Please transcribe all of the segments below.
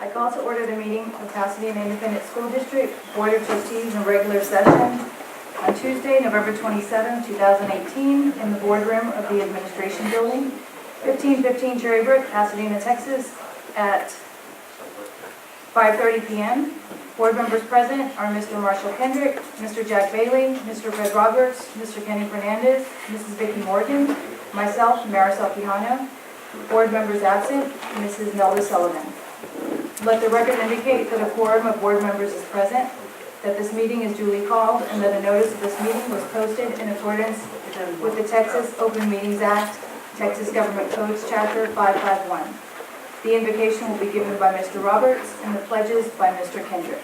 call to order the meeting of Pasadena Independent School District Board of Trustees in regular session on Tuesday, November 27, 2018, in the boardroom of the Administration Building, 1515 Cherry Brook, Pasadena, Texas, at 5:30 p.m. Board members present are Mr. Marshall Kendrick, Mr. Jack Bailey, Mr. Fred Roberts, Mr. Kenny Fernandez, Mrs. Vicki Morgan, myself, Marisol Quijano. Board members absent, Mrs. Nelda Sullivan. Let the record indicate that a quorum of board members is present, that this meeting is duly called, and that a notice of this meeting was posted in accordance with the Texas Open Meetings Act, Texas Government Codes, Chapter 551. The invocation will be given by Mr. Roberts and the pledges by Mr. Kendrick.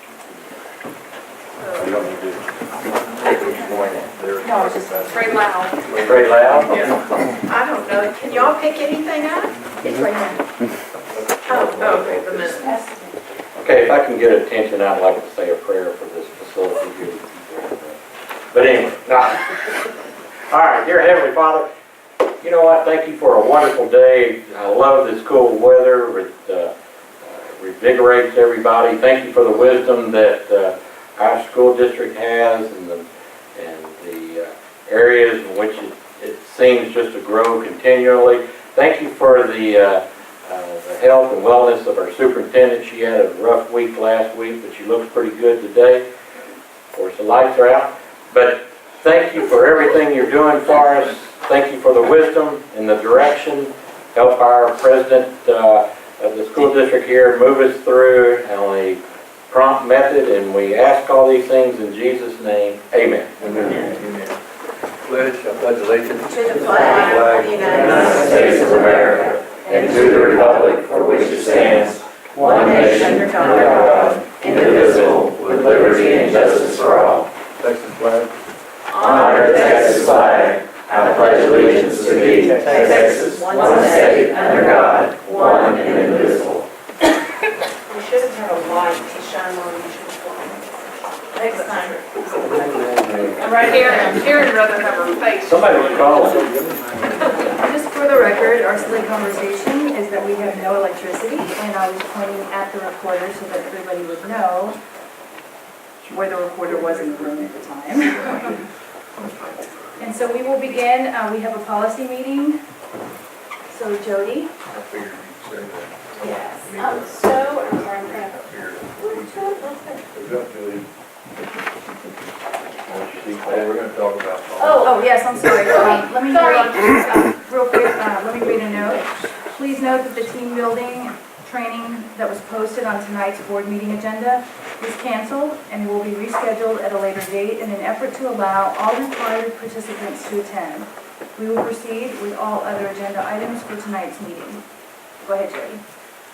No, it's just very loud. Very loud? Yeah. I don't know. Can y'all pick anything up? It's right now. Oh, okay, the minutes. Okay, if I can get attention, I'd like to say a prayer for this facility here. But anyway, all right, dear Heavenly Father, you know what? Thank you for a wonderful day. I love this cool weather. It revigorates everybody. Thank you for the wisdom that our school district has and the areas in which it seems just to grow continually. Thank you for the health and wellness of our superintendent. She had a rough week last week, but she looks pretty good today. Of course, the lights are out. But thank you for everything you're doing for us. Thank you for the wisdom and the direction. Help our president of the school district here move us through on a prompt method, and we ask all these things in Jesus' name. Amen. Amen. Amen. Pledge allegiance To the flag of the United States of America, and to the republic for which it stands, one nation under God, indivisible, with liberty and justice for all. Texas flag. Honor the Texas flag. I pledge allegiance to thee, Texas, one state under God, one and indivisible. We should have had a light to shine on each one. Next time. Right here, Karen'd rather have her face. Somebody was calling. Just for the record, our silly conversation is that we have no electricity, and I was pointing at the recorder so that everybody would know where the recorder was in the room at the time. And so we will begin. We have a policy meeting. So Jody. I figured you'd say that. Yes. I'm sorry, I'm trying to. Good job, Julie. We're going to talk about policy. Oh, yes, I'm sorry. Let me real quick, let me read a note. Please note that the team building training that was posted on tonight's board meeting agenda is canceled and will be rescheduled at a later date in an effort to allow all required participants to attend. We will proceed with all other agenda items for tonight's meeting. Go ahead, Jody.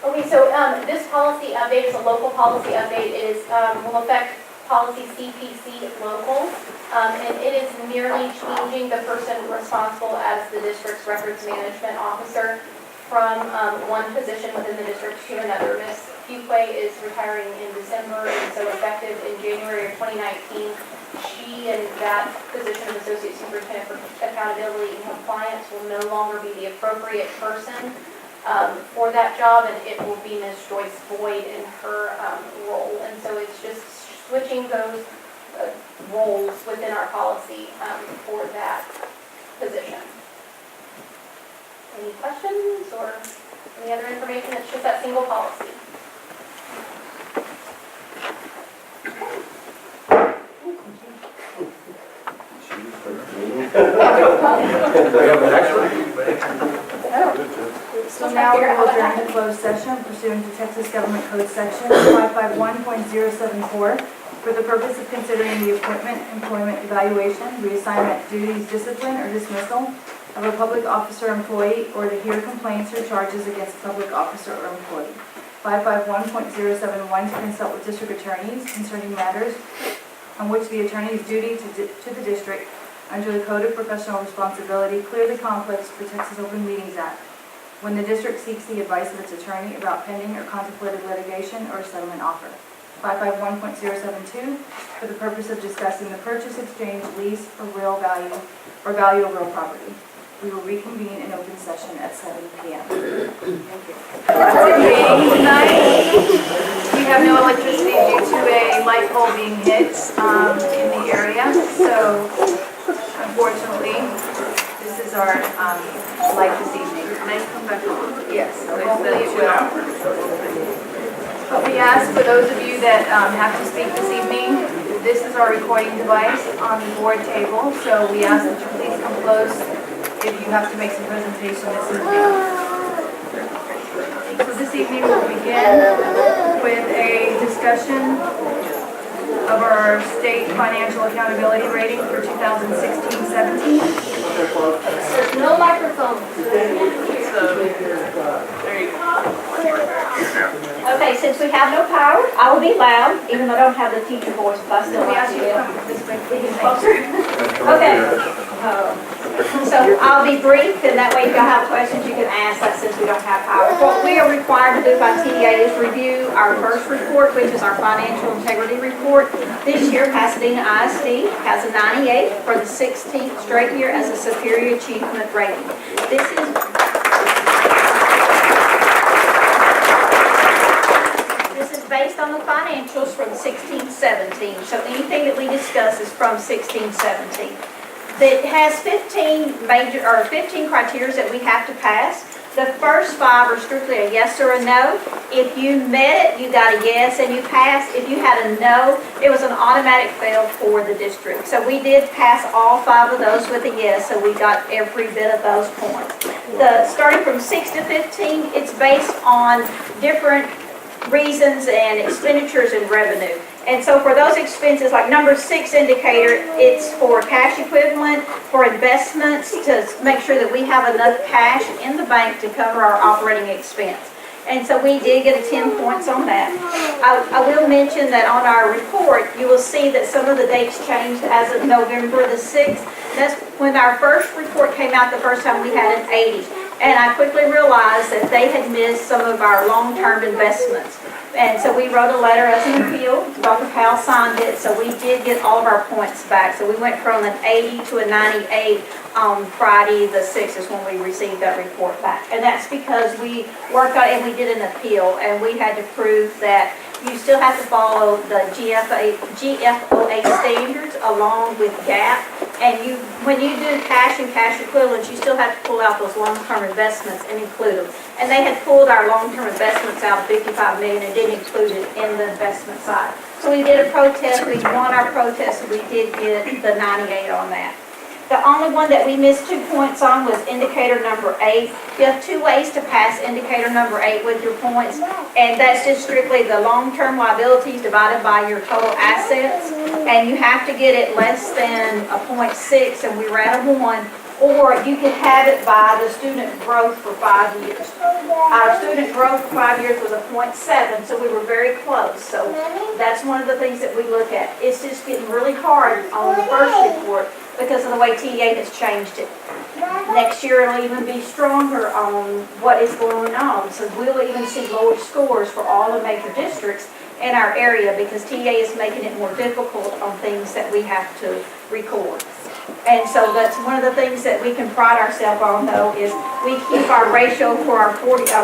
Okay, so this policy update is a local policy update. It is, will affect policy CPC local, and it is merely changing the person responsible as the district's records management officer from one position within the district to another. Ms. Fuquay is retiring in December, and so effective in January of 2019, she and that position of Associate Superintendent for Accountability and Compliance will no longer be the appropriate person for that job, and it will be Ms. Joyce Boyd in her role. And so it's just switching those roles within our policy for that position. Any questions or any other information? It's just that single policy. So now we will adjourn to closed session pursuant to Texas Government Code Section 551.074 for the purpose of considering the appointment, employment, evaluation, reassignment, duties, discipline, or dismissal of a public officer or employee, or to hear complaints or charges against a public officer or employee. 551.071 to consult with district attorneys concerning matters on which the attorney's duty to the district under the Code of Professional Responsibility clearly conflicts with the Texas Open Meetings Act when the district seeks the advice of its attorney about pending or contemplated litigation or a settlement offer. 551.072 for the purpose of discussing the purchase, exchange, lease, or real value or value of real property. We will reconvene in open session at 7 p.m. Thank you. have no electricity due to a light pole being hit in the area. So unfortunately, this is our light this evening. May it come back on. Yes, They hopefully said it 2 will. hours. But we ask for those of you that have to speak this evening, this is our recording device on the board table. So we ask that you please come close if you have to make some presentation this evening. So this evening we'll begin with a discussion of our state financial accountability rating for 2016-17. There's no microphone. So, there you go. Okay, since we have no power, I will be loud, even though I don't have the teacher voice, but I still We like ask to you to yell. come this way, Even please. closer. Okay. So I'll be brief, and that way if y'all have questions, you can ask that since we don't have power. What we are required to do by TDA is review our first report, which is our financial integrity report. This year, Pasadena ISD has a 98 for the 16th straight year as a superior achievement rating. This is based on the financials from 16-17, so anything that we discuss is from 16-17. It has 15 criteria that we have to pass. The first 5 are strictly a yes or a no. If you met it, you got a yes and you passed. If you had a no, it was an automatic fail for the district. So we did pass all 5 of those with a yes, so we got every bit of those points. Starting from 6 to 15, it's based on different reasons and expenditures and revenue. And so for those expenses, like number 6 indicator, it's for cash equivalent, for investments, to make sure that we have enough cash in the bank to cover our operating expense. And so we did get a 10 points on that. I will mention that on our report, you will see that some of the dates changed as of November the 6th. That's when our first report came out the first time, we had an 80. And I quickly realized that they had missed some of our long-term investments. And so we wrote a letter as an appeal. Dr. Powell signed it, so we did get all of our points back. So we went from an 80 to a 98 on Friday the 6th is when we received that report back. And that's because we worked on it and we did an appeal, and we had to prove that you still have to follow the GFOA standards along with GAAP. And when you do cash and cash equivalents, you still have to pull out those long-term investments and include them. And they had pulled our long-term investments out of $55 million and didn't include it in the investment side. So we did a protest, we won our protest, and we did get the 98 on that. The only one that we missed 2 points on was indicator number 8. You have 2 ways to pass indicator number 8 with your points, and that's just strictly the long-term liabilities divided by your total assets, and you have to get it less than a 0.6, and we were at a 1, or you can have it by the student growth for 5 years. Our student growth for 5 years was a 0.7, so we were very close. So that's one of the things that we look at. It's just getting really hard on the first report because of the way TEA has changed it. Next year it'll even be stronger on what is going on. So we'll even see lower scores for all the major districts in our area because TEA is making it more difficult on things that we have to record. And so that's one of the things that we can pride ourselves on, though, is we keep our ratio for our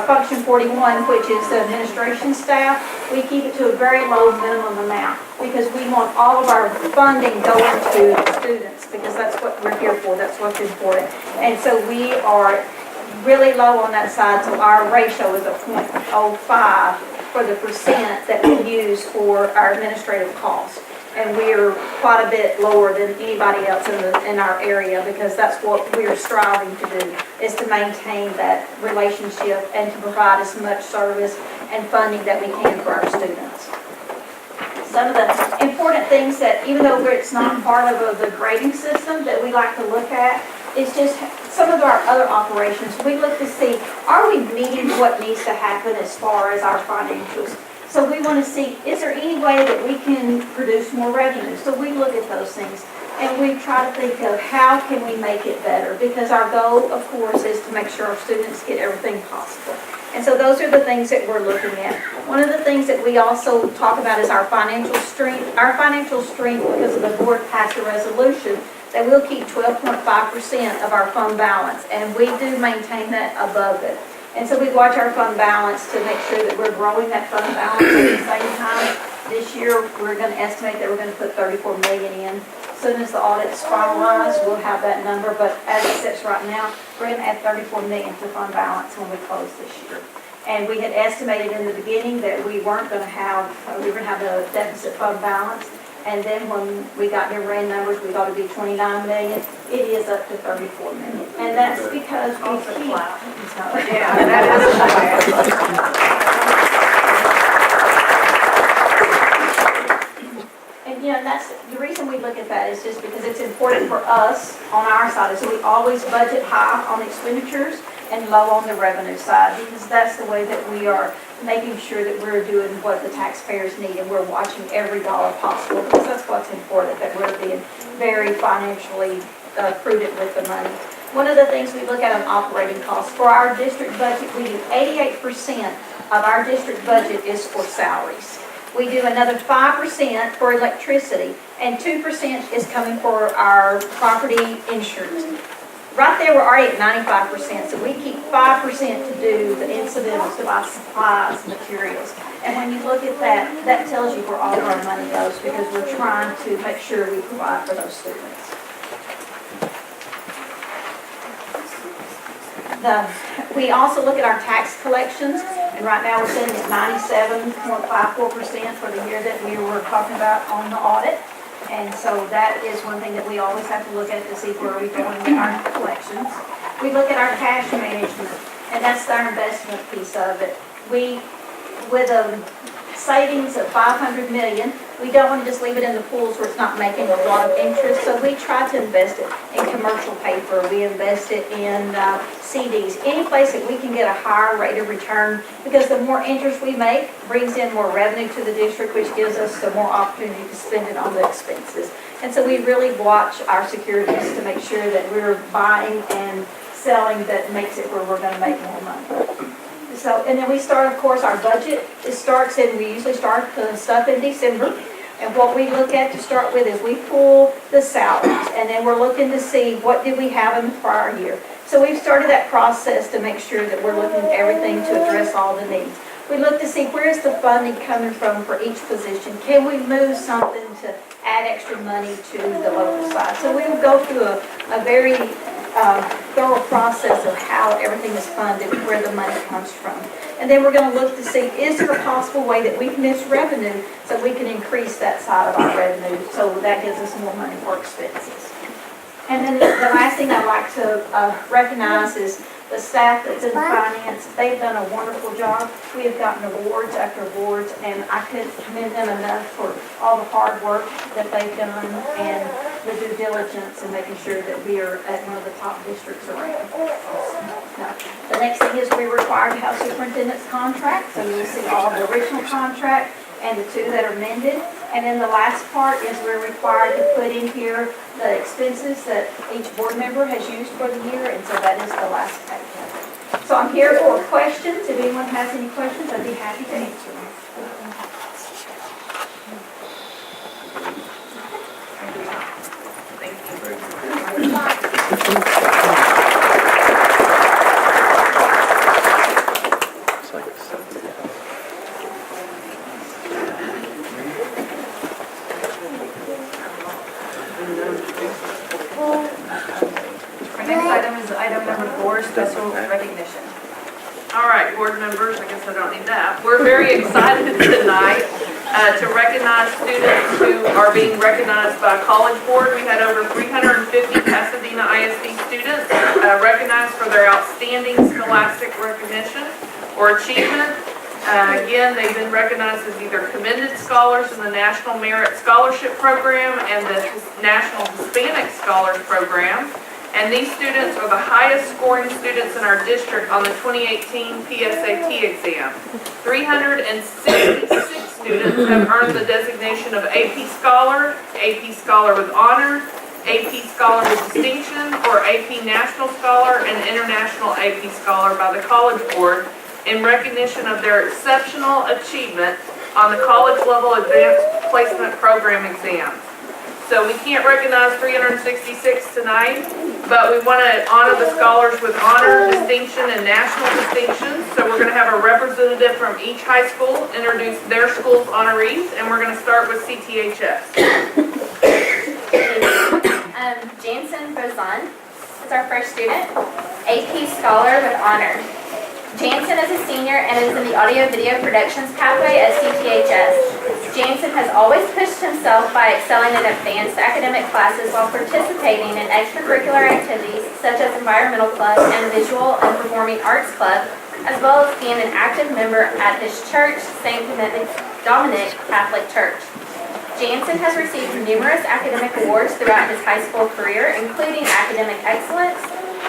function 41, which is the administration staff. We keep it to a very low minimum amount because we want all of our funding going to the students because that's what we're here for. That's what's important. And so we are really low on that side. So our ratio is a 0.05 for the percent that we use for our administrative costs. And we're quite a bit lower than anybody else in our area because that's what we're striving to do, is to maintain that relationship and to provide as much service and funding that we can for our students. Some of the important things that, even though it's not part of the grading system that we like to look at, is just some of our other operations. We look to see, are we meeting what needs to happen as far as our financials? So we want to see, is there any way that we can produce more revenue? So we look at those things and we try to think of how can we make it better? Because our goal, of course, is to make sure our students get everything possible. And so those are the things that we're looking at. One of the things that we also talk about is our financial strength. Our financial strength, because of the board passed a resolution that we'll keep 12.5% of our fund balance, and we do maintain that above it. And so we watch our fund balance to make sure that we're growing that fund balance at the same time. This year, we're going to estimate that we're going to put 34 million in. As soon as the audit's finalized, we'll have that number, but as it sits right now, we're going to add 34 million to fund balance when we close this year. And we had estimated in the beginning that we weren't going to have, we were going to have a deficit fund balance. And then when we got the ran numbers, we thought it'd be 29 million. It is up to 34 million. And that's because we keep. Yeah, that is. And, you know, that's, the reason we look at that is just because it's important for us on our side. So we always budget high on expenditures and low on the revenue side, because that's the way that we are making sure that we're doing what the taxpayers need, and we're watching every dollar possible, because that's what's important, that we're being very financially prudent with the money. One of the things we look at on operating costs, for our district budget, we do 88% of our district budget is for salaries. We do another 5% for electricity, and 2% is coming for our property insurance. Right there, we're already at 95%, so we keep 5% to do the incidentals, to buy supplies, materials. And when you look at that, that tells you where all of our money goes, because we're trying to make sure we provide for those students. We also look at our tax collections, and right now we're sitting at 97.54% for the year that we were talking about on the audit. And so that is one thing that we always have to look at to see where we're going with our collections. We look at our cash management, and that's our investment piece of it. We, with a savings of 500 million, we don't want to just leave it in the pools where it's not making a lot of interest, so we try to invest it in commercial paper, we invest it in CDs, any place that we can get a higher rate of return, because the more interest we make brings in more revenue to the district, which gives us the more opportunity to spend it on the expenses. And so we really watch our securities to make sure that we're buying and selling that makes it where we're going to make more money. So, and then we start, of course, our budget. We usually start the stuff in December. And what we look at to start with is we pull the salaries, and then we're looking to see what did we have in the prior year. So we've started that process to make sure that we're looking at everything to address all the needs. We look to see where is the funding coming from for each position. Can we move something to add extra money to the local side? So we will go through a very thorough process of how everything is funded, where the money comes from. And then we're going to look to see, is there a possible way that we can miss revenue so we can increase that side of our revenue, so that gives us more money for expenses. And then the last thing I'd like to recognize is the staff that's in finance. They've done a wonderful job. We have gotten awards after awards, and I couldn't commend them enough for all the hard work that they've done and the due diligence in making sure that we are at one of the top districts around. Now, the next thing is we're required to have superintendent's contract, so you'll see all the original contract and the two that are amended. And then the last part is we're required to put in here the expenses that each board member has used for the year, and so that is the last page. So I'm here for questions. If anyone has any questions, I'd be happy to answer them. Our next item is item number 4, special recognition. All right, board members, I guess I don't need that. We're very excited tonight to recognize students who are being recognized by College Board. We had over 350 Pasadena ISD students recognized for their outstanding scholastic recognition or achievement. Again, they've been recognized as either commended scholars in the National Merit Scholarship Program and the National Hispanic Scholars Program. And these students are the highest scoring students in our district on the 2018 PSAT exam. 366 students have earned the designation of AP Scholar with Honor, AP Scholar with Distinction, or AP National Scholar and International AP Scholar by the College Board in recognition of their exceptional achievement on the college level advanced placement program exam. So we can't recognize 366 tonight, but we want to honor the scholars with honor, distinction, and national distinctions. So we're going to have a representative from each high school introduce their school's honorees, and we're going to start with CTHS. Jansen Bozon is our first student, AP Scholar with honor. Jansen is a senior and is in the audio-video productions pathway at CTHS. Jansen has always pushed himself by excelling in advanced academic classes while participating in extracurricular activities such as environmental club and visual and performing arts club, as well as being an active member at his church, St. Dominic Catholic Church. Jansen has received numerous academic awards throughout his high school career, including academic excellence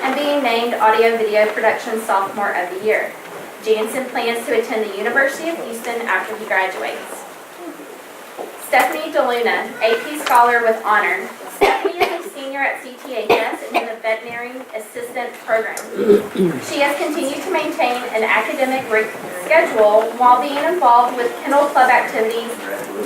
and being named Audio-Video Production Sophomore of the Year. Jansen plans to attend the University of Houston after he graduates. Stephanie DeLuna, AP Scholar with honor. Stephanie is a senior at CTHS and in the Veterinary Assistant Program. She has continued to maintain an academic schedule while being involved with Kennel Club activities,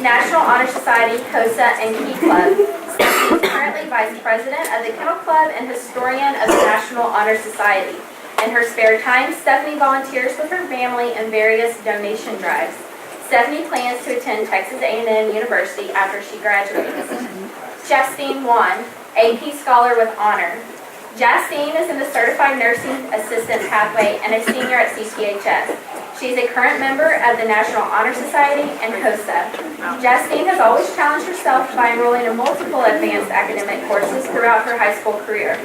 National Honor Society, COSA, and Key Club. Stephanie is currently Vice President of the Kennel Club and Historian of the National Honor Society. In her spare time, Stephanie volunteers with her family in various donation drives. Stephanie plans to attend Texas A&M University after she graduates. Justine Wan, AP Scholar with honor. Justine is in the Certified Nursing Assistant pathway and a senior at CTHS. She is a current member of the National Honor Society and COSA. Justine has always challenged herself by enrolling in multiple advanced academic courses throughout her high school career.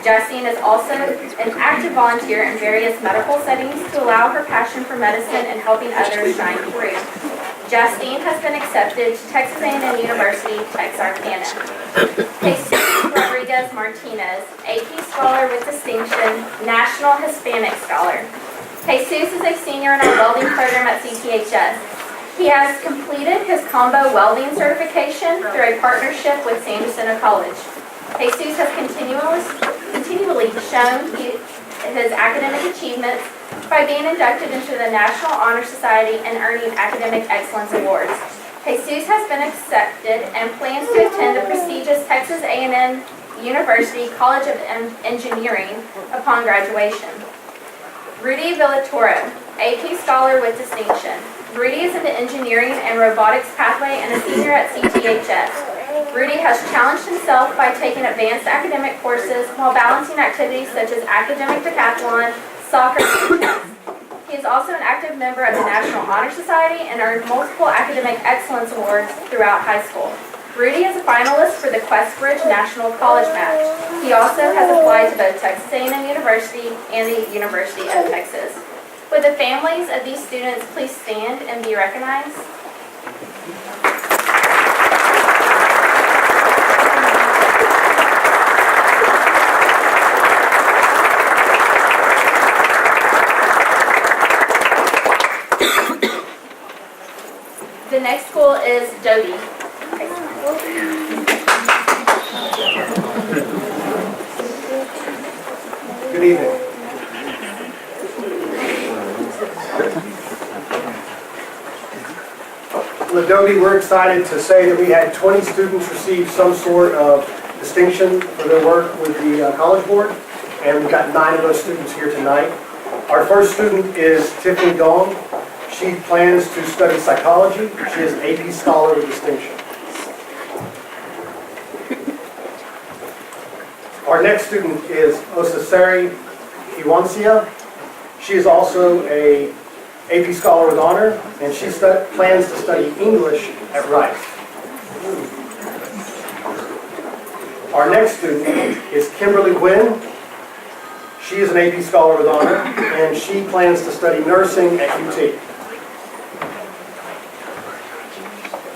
Justine is also an active volunteer in various medical settings to allow her passion for medicine and helping others shine through. Justine has been accepted to Texas A&M University, Texarkana. Jesus Rodriguez Martinez, AP Scholar with Distinction, National Hispanic Scholar. Jesus is a senior in our welding program at CTHS. He has completed his combo welding certification through a partnership with San Jacinto College. Jesus has continually shown his academic achievements by being inducted into the National Honor Society and earning academic excellence awards. Jesus has been accepted and plans to attend the prestigious Texas A&M University College of Engineering upon graduation. Rudy Villatoro, AP Scholar with Distinction. Rudy is in the Engineering and Robotics pathway and a senior at CTHS. Rudy has challenged himself by taking advanced academic courses while balancing activities such as academic decathlon, soccer, and chess. He is also an active member of the National Honor Society and earned multiple academic excellence awards throughout high school. Rudy is a finalist for the Questbridge National College Match. He also has applied to both Texas A&M University and the University of Texas. Would the families of these students please stand and be recognized? The next school is Doty. Good evening. At Doty, we're excited to say that we had 20 students receive some sort of distinction for their work with the College Board, and we've got 9 of those students here tonight. Our first student is Tiffany Dong. She plans to study psychology. She is an AP Scholar with Distinction. Our next student is Osasari Iwancia. She is also a AP Scholar with Honor, and she plans to study English at Rice. Our next student is Kimberly Wynn. She is an AP Scholar with Honor, and she plans to study nursing at UT.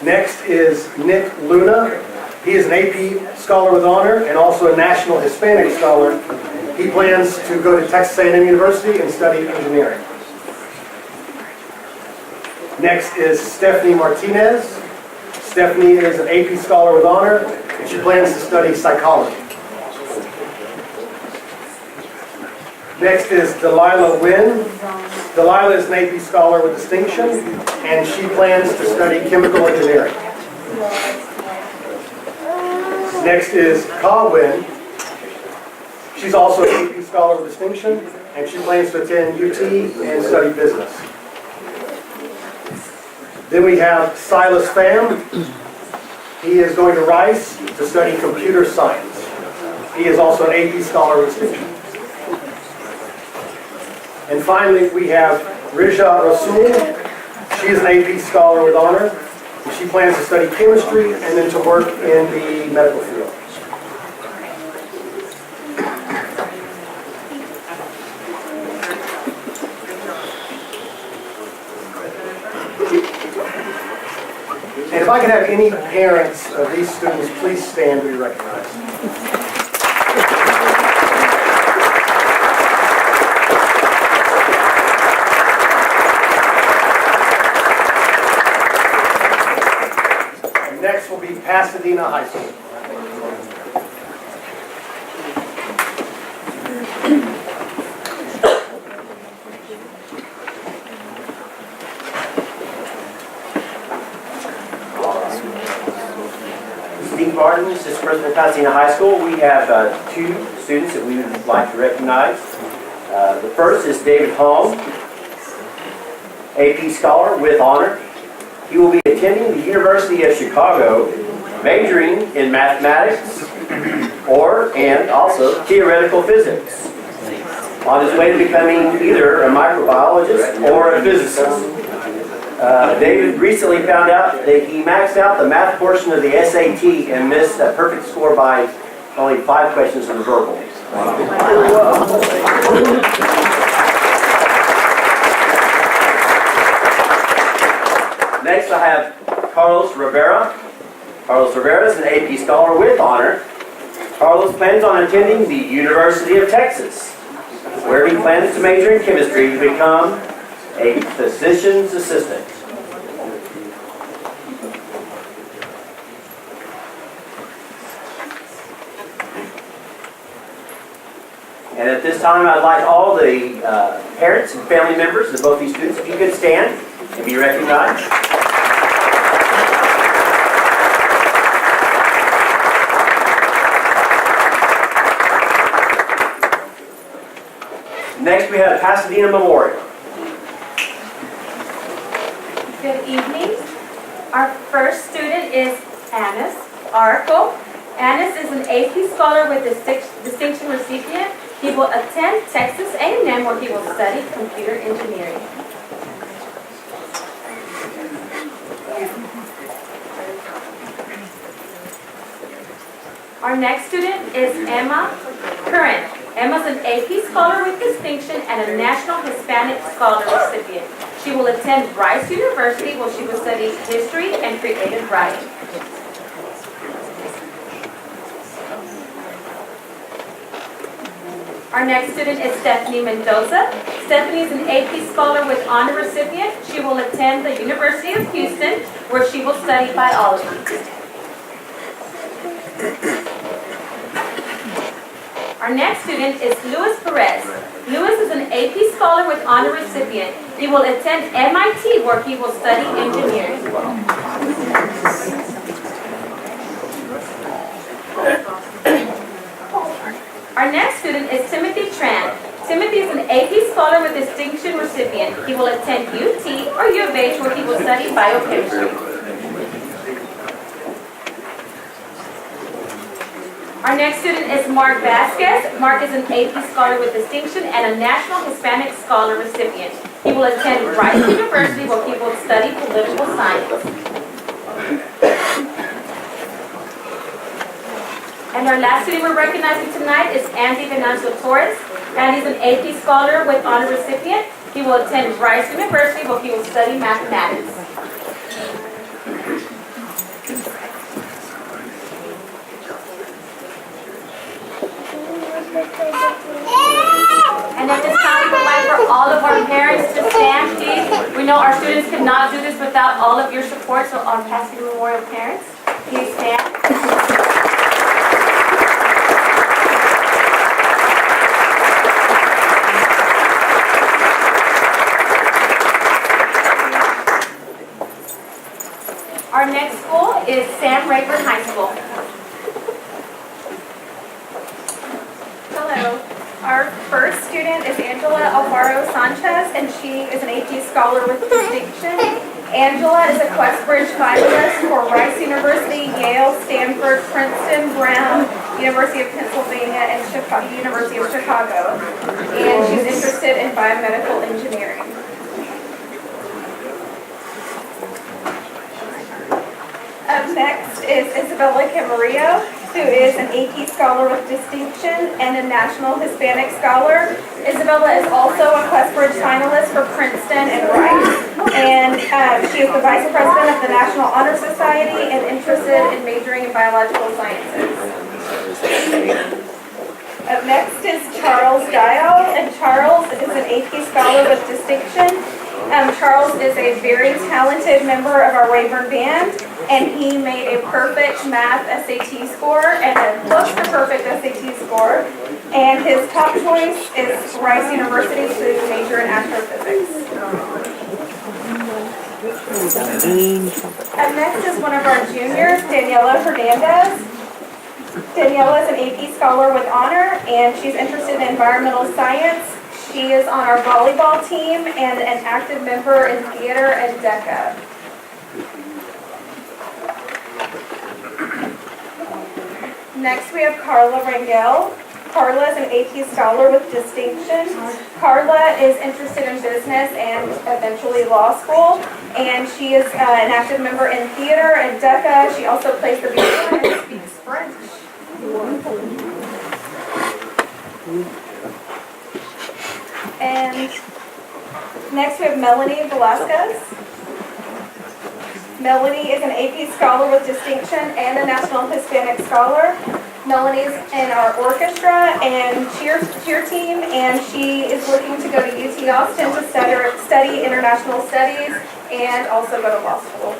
Next is Nick Luna. He is an AP Scholar with Honor and also a National Hispanic Scholar. He plans to go to Texas A&M University and study engineering. Next is Stephanie Martinez. Stephanie is an AP Scholar with Honor, and she plans to study psychology. Next is Delilah Wynn. Delilah is an AP Scholar with Distinction, and she plans to study chemical engineering. Next is Ka Wynn. She's also an AP Scholar with Distinction, and she plans to attend UT and study business. Then we have Silas Pham. He is going to Rice to study computer science. He is also an AP Scholar with Distinction. And finally, we have Rija Rasool. She is an AP Scholar with Honor. And she plans to study chemistry and then to work in the medical field. And if I could have any parents of these students, please stand to be recognized. And next will be Pasadena High School. Steve Barton, Assistant Principal of Pasadena High School. We have two students that we would like to recognize. The first is David Holm, AP Scholar with Honor. He will be attending the University of Chicago, majoring in mathematics and also theoretical physics, on his way to becoming either a microbiologist or a physicist. David recently found out that he maxed out the math portion of the SAT and missed a perfect score by only 5 questions in the verbal. Next I have Carlos Rivera. Carlos Rivera is an AP Scholar with Honor. Carlos plans on attending the University of Texas, where he plans to major in chemistry to become a physician's assistant. And at this time, I'd like all the parents and family members of both these students, if you could stand and be recognized. Next, we have Pasadena Memorial. Good evening. Our first student is Anis Arco. Anis is an AP Scholar with distinction recipient. He will attend Texas A&M where he will study computer engineering. Our next student is Emma Curran. Emma's an AP Scholar with distinction and a National Hispanic Scholar recipient. She will attend Rice University where she will study history and creative writing. Our next student is Stephanie Mendoza. Stephanie is an AP Scholar with Honor recipient. She will attend the University of Houston where she will study biology. Our next student is Luis Perez. Luis is an AP Scholar with Honor recipient. He will attend MIT where he will study engineering. Our next student is Timothy Tran. Timothy is an AP Scholar with distinction recipient. He will attend UT or U of H where he will study biochemistry. Our next student is Mark Vasquez. Mark is an AP Scholar with distinction and a National Hispanic Scholar recipient. He will attend Rice University where he will study political science. And our last student we're recognizing tonight is Andy Venancio Torres. Andy is an AP Scholar with Honor recipient. He will attend Rice University where he will study mathematics. And at this time, we would like for all of our parents to stand, please. We know our students cannot do this without all of your support, so our Pasadena Memorial parents, please stand. Our next school is Sam Rayburn High School. Hello. recipient is Angela Alfaro Sanchez, and she is an AP Scholar with distinction. Angela is a Questbridge finalist for Rice University, Yale, Stanford, Princeton, Brown, University of Pennsylvania, and University of Chicago. And she's interested in biomedical engineering. Up next is Isabella Camarillo, who is an AP Scholar with distinction and a National Hispanic Scholar. Isabella is also a Questbridge finalist for Princeton and Rice, and she is the Vice President of the National Honor Society and interested in majoring in biological sciences. Up next is Charles Dial, and Charles is an AP Scholar with distinction. Charles is a very talented member of our Rayburn band, and he made a perfect math SAT score and a close to perfect SAT score. And his top choice is Rice University to major in astrophysics. Up next is one of our juniors, Daniela Hernandez. Daniela is an AP Scholar with honor, and she's interested in environmental science. She is on our volleyball team and an active member in theater and DECA. Next we have Carla Rangel. Carla is an AP Scholar with distinction. Carla is interested in business and eventually law school, and she is an active member in theater and DECA. She also plays the viola and speaks French. And next we have Melanie Velasquez. Melanie is an AP Scholar with distinction and a National Hispanic Scholar. Melanie's in our orchestra and cheer team, and she is looking to go to UT Austin to study international studies and also go to law school.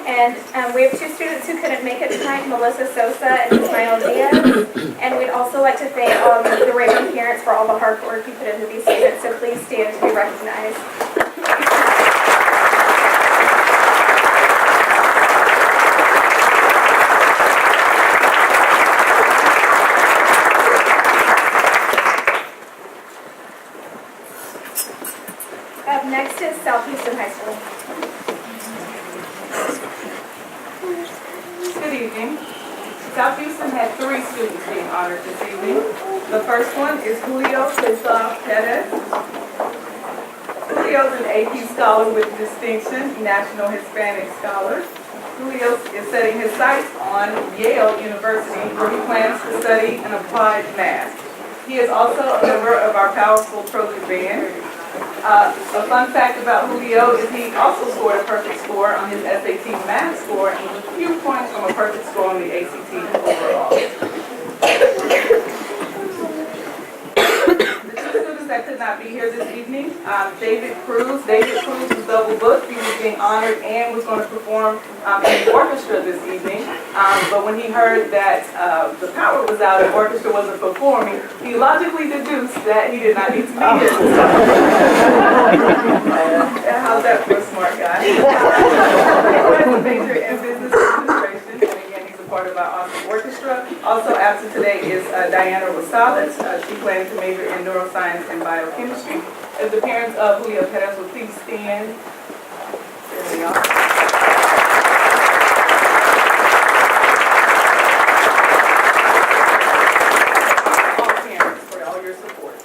And we have two students who couldn't make it tonight, Melissa Sosa and Ismael Diaz. And we'd also like to thank the Rayburn parents for all the hard work you put into these students, so please stand to be recognized. Up next is South Houston High School. Good evening. South Houston had 3 students being honored this evening. The first one is Julio Cesar Perez. Julio is an AP Scholar with distinction, National Hispanic Scholar. Julio is setting his sights on Yale University, where he plans to study an applied math. He is also a member of our powerful Trojan band. A fun fact about Julio is he also scored a perfect score on his SAT math score and was a few points from a perfect score on the ACT overall. The 2 students that could not be here this evening, David Cruz. David Cruz was double booked. He was being honored and was going to perform in the orchestra this evening. But when he heard that the power was out and the orchestra wasn't performing, he logically deduced that he did not need to be here. How's that for a smart guy? He has a major in business administration, and again, he's a part of our awesome orchestra. Also absent today is Diana Rosales. She plans to major in neuroscience and biochemistry. If the parents of Julio Perez will please stand. There we are. All parents for all your support.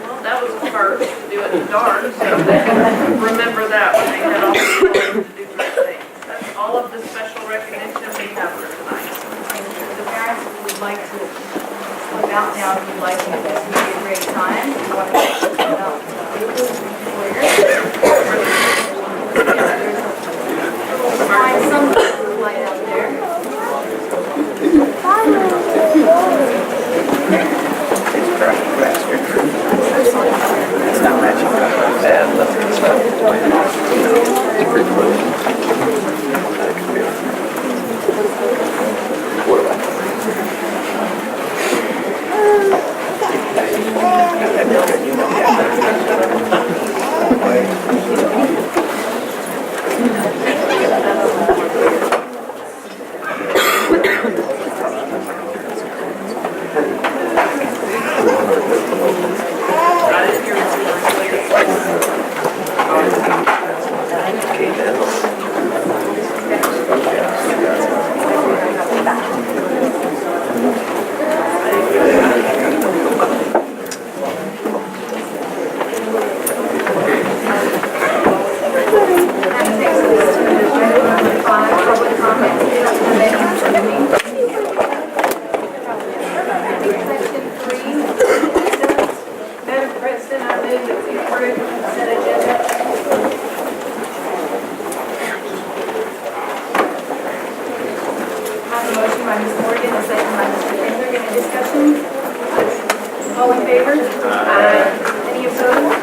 Well, that was a first to do it in the dark, so they can remember that when they head off to do great things. That's all of the special recognition we have for tonight. The parents would like to look out now if you'd like to. This would be a great time. You want to look out find some light out there. It's not matching. Bad luck. What about have a motion by Ms. Morgan, a second by Mr. Kendrick. Any discussion? All in favor? Any opposed?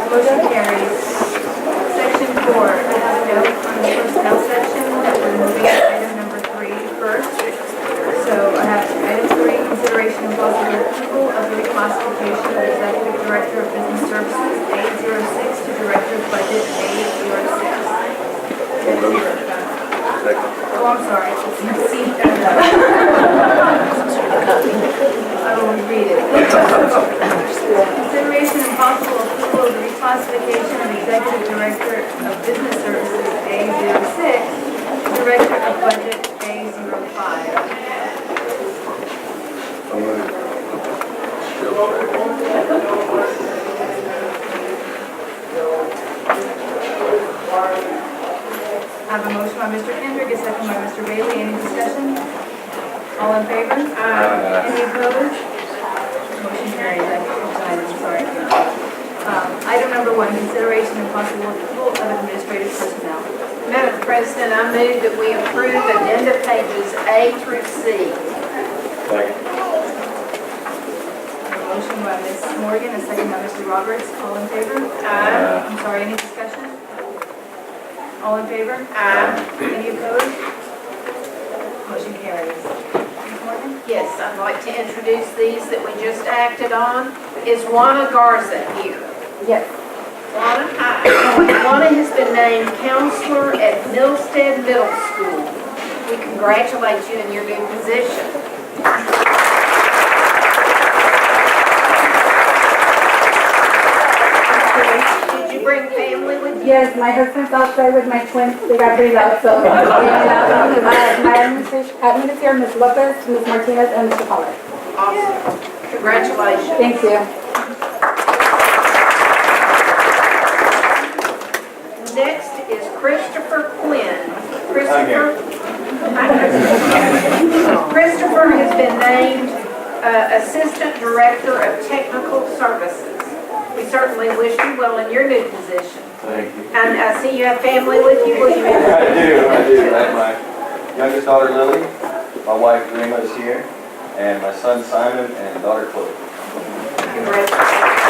Motion carries. Section 4, I have a note on the personnel section that we're moving item number 3 first. So I have item 3, consideration and possible approval of the reclassification of Executive Director of Business Services A06 to Director of Budget A06. Oh, I'm sorry. I will read it. Consideration and possible approval of the reclassification of Executive Director of Business Services A06 to Director of Budget A05. I have a motion by Mr. Kendrick, a second by Mr. Bailey. Any discussion? All in favor? Any opposed? Motion carries. I'm sorry. Item number 1, consideration and possible approval of administrative personnel. Madam President, I move that we approve addenda pages A through C. Second. Motion by Ms. Morgan, a second by Mr. Roberts. All in favor? I'm sorry, any discussion? All in favor? Any opposed? Motion carries. Ms. Morgan? Yes, I'd like to introduce these that we just acted on. Is Juana Garza here? Yes. Juana, hi. Juana has been named counselor at Millstead Middle School. We congratulate you in your new position. Did you bring family with you? Yes, my husband's outside with my twins. They got pretty loud, so. My administrator, Ms. Lopez, Ms. Martinez, and Mr. Pollard. Awesome. Congratulations. Thank you. Next is Christopher Quinn. Christopher? Hi, Christopher. Christopher has been named Assistant Director of Technical Services. We certainly wish you well in your new position. Thank you. And I see you have family with you. Will you? I do. I have my youngest daughter Lily, my wife Rima is here, and my son Simon and daughter Chloe. Congratulations.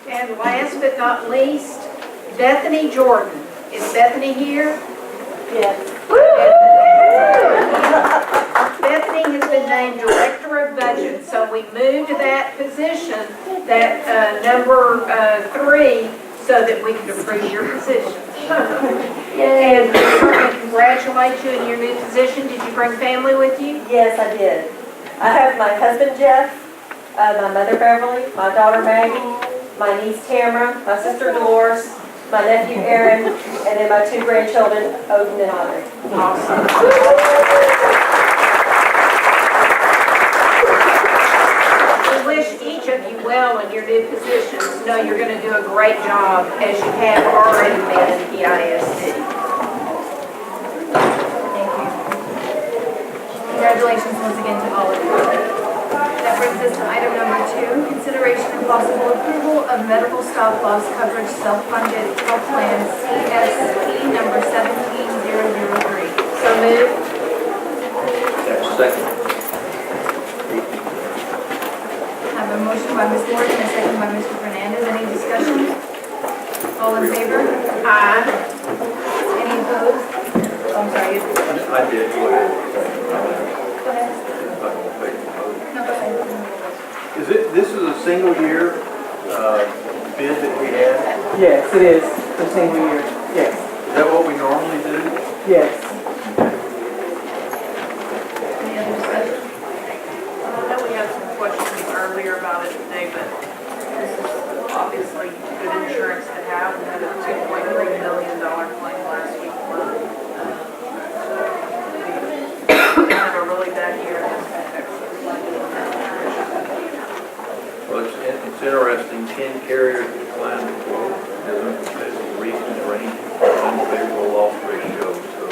And last but not least, Bethany Jordan. Is Bethany here? Yes. Bethany has been named Director of Budget, so we moved that position, that number 3, so that we can approve your position. And we certainly congratulate you in your new position. Did you bring family with you? Yes, I did. I have my husband Jeff, my mother Beverly, my daughter Maggie, my niece Tamara, my sister Dolores, my nephew Aaron, and then my 2 grandchildren, Odin and Audrey. Awesome. We wish each of you well in your new positions. Know you're going to do a great job as you have already been in the ISD. Thank you. Congratulations once again to all of you. That brings us to item number 2, consideration and possible approval of medical stop loss coverage self-funded health plan CSP number 17003. So moved. Second. I have a motion by Ms. Morgan, a second by Mr. Fernandez. Any discussion? All in favor? Aye. Any opposed? Oh, I'm sorry. I did. Go ahead. Go ahead. No, go ahead. This is a single year bid that we had? Yes, it is, for single year, yes, Is that what we normally do? yes. Any other discussion? I know we had some questions earlier about it today, but this is obviously good insurance to have. We had a $2.3 million claim last week alone. We had a really bad year. Well, it's interesting, 10 carriers declined the quote, different reasons ranging from unfavorable loss ratio, so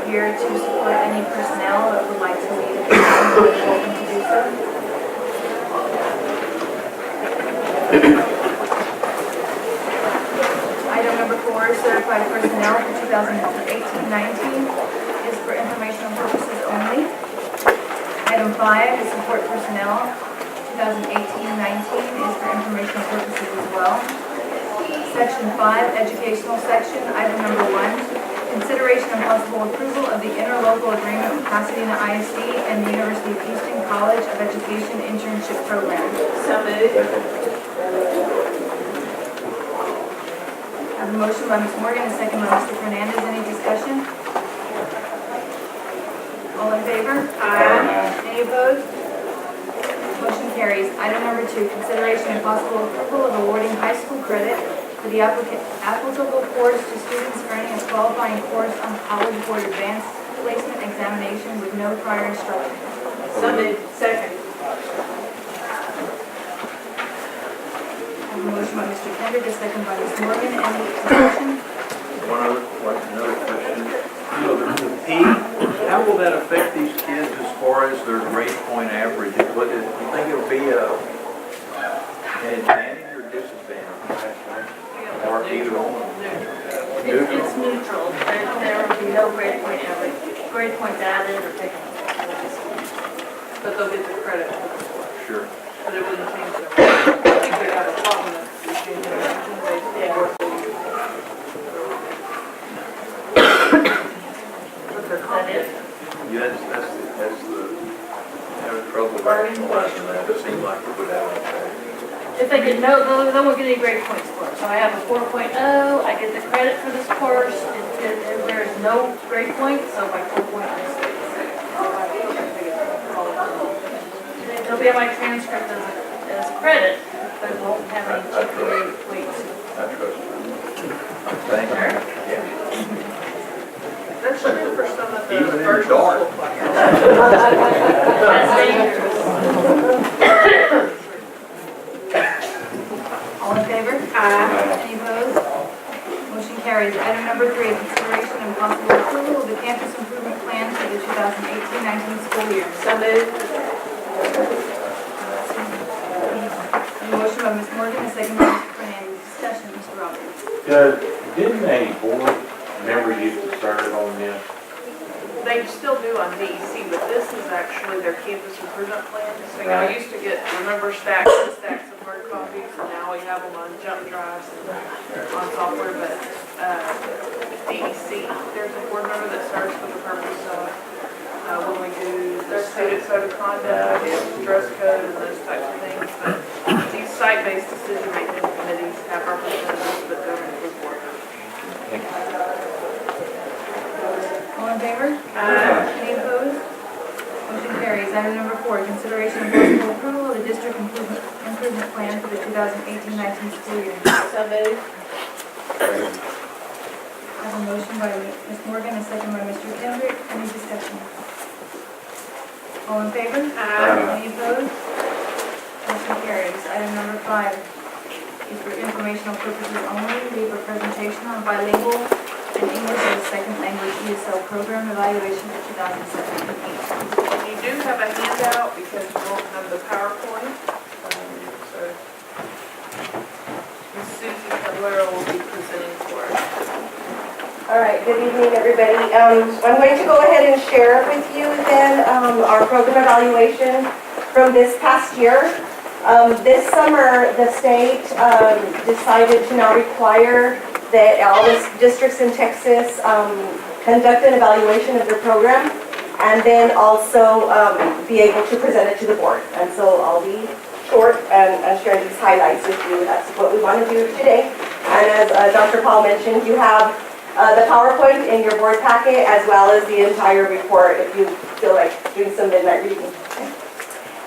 here to support any personnel that would like to leave at this time. You're welcome to do so. Item number 4, certified personnel for 2018-19 is for informational purposes only. Item 5 is support personnel, 2018-19 is for informational purposes as well. Section 5, educational section, item number 1, consideration and possible approval of the interlocal agreement with Pasadena ISD and the University of Houston College of Education internship program. So moved. I have a motion by Ms. Morgan, a second by Mr. Fernandez. Any discussion? All in favor? Aye. Any opposed? Motion carries. Item number 2, consideration and possible approval of awarding high school credit for the applicable course to students earning a qualifying course on College Board Advanced Placement Examination with no prior instruction. So moved. Second. I have a motion by Mr. Kendrick, a second by Ms. Morgan. Any discussion? Another question. You know, the P, how will that affect these kids as far as their grade point average? Do you think it'll be an advantage or disadvantage? Or either one? It's neutral. There will be no grade point average, grade points added or taken. But they'll get the credit for the score. Sure. But it wouldn't change their. I think they have a problem with the But they're confident. Yeah, that's the, having trouble with that. It seems like it would have an effect. If they get no, they won't get any grade points for it. So I have a 4.0, I get the credit for this course, there's no grade point, so by 4.0. They'll be on my transcript as credit, but it won't have any GPA weights. I trust you. Thank you. Yeah. That's true for some of the Even in the virtual dark. school classes. That's dangerous. All in favor? Aye. Any opposed? Motion carries. Item number 3, consideration and possible approval of the campus improvement plan for the 2018-19 school year. So moved. A motion by Ms. Morgan, a second by Mr. Fernandez. Discussion, Mr. Roberts. Didn't any board members used to serve on this? They still do on DEC, but this is actually their campus improvement plan. So, you know, I used to get, remember, stacks and stacks of hard copies, and now we have them on jump drives and on software, but DEC, there's a board member that serves for the purpose of when we do the student code of conduct, dress code, and those types of things. But these site-based decision-making committees have representatives that go into the board. All in favor? Aye. Any opposed? Motion carries. Item number 4, consideration and possible approval of the district improvement plan for the 2018-19 school year. So moved. I have a motion by Ms. Morgan, a second by Mr. Kendrick. Any discussion? All in favor? Aye. Any opposed? Motion carries. Item number 5 is for informational purposes only. We have a presentation on bilingual and English as a second language ESL program evaluation for 2017. You do have a handout because you won't have the PowerPoint. So Ms. Susie Cutler will be presenting for us. All right, good evening, everybody. I'm going to go ahead and share with you then our program evaluation from this past year. This summer, the state decided to now require that all the districts in Texas conduct an evaluation of their program and then also be able to present it to the board. And so I'll be short and share these highlights with you. That's what we want to do today. And as Dr. Paul mentioned, you have the PowerPoint in your board packet as well as the entire report if you feel like doing some midnight reading.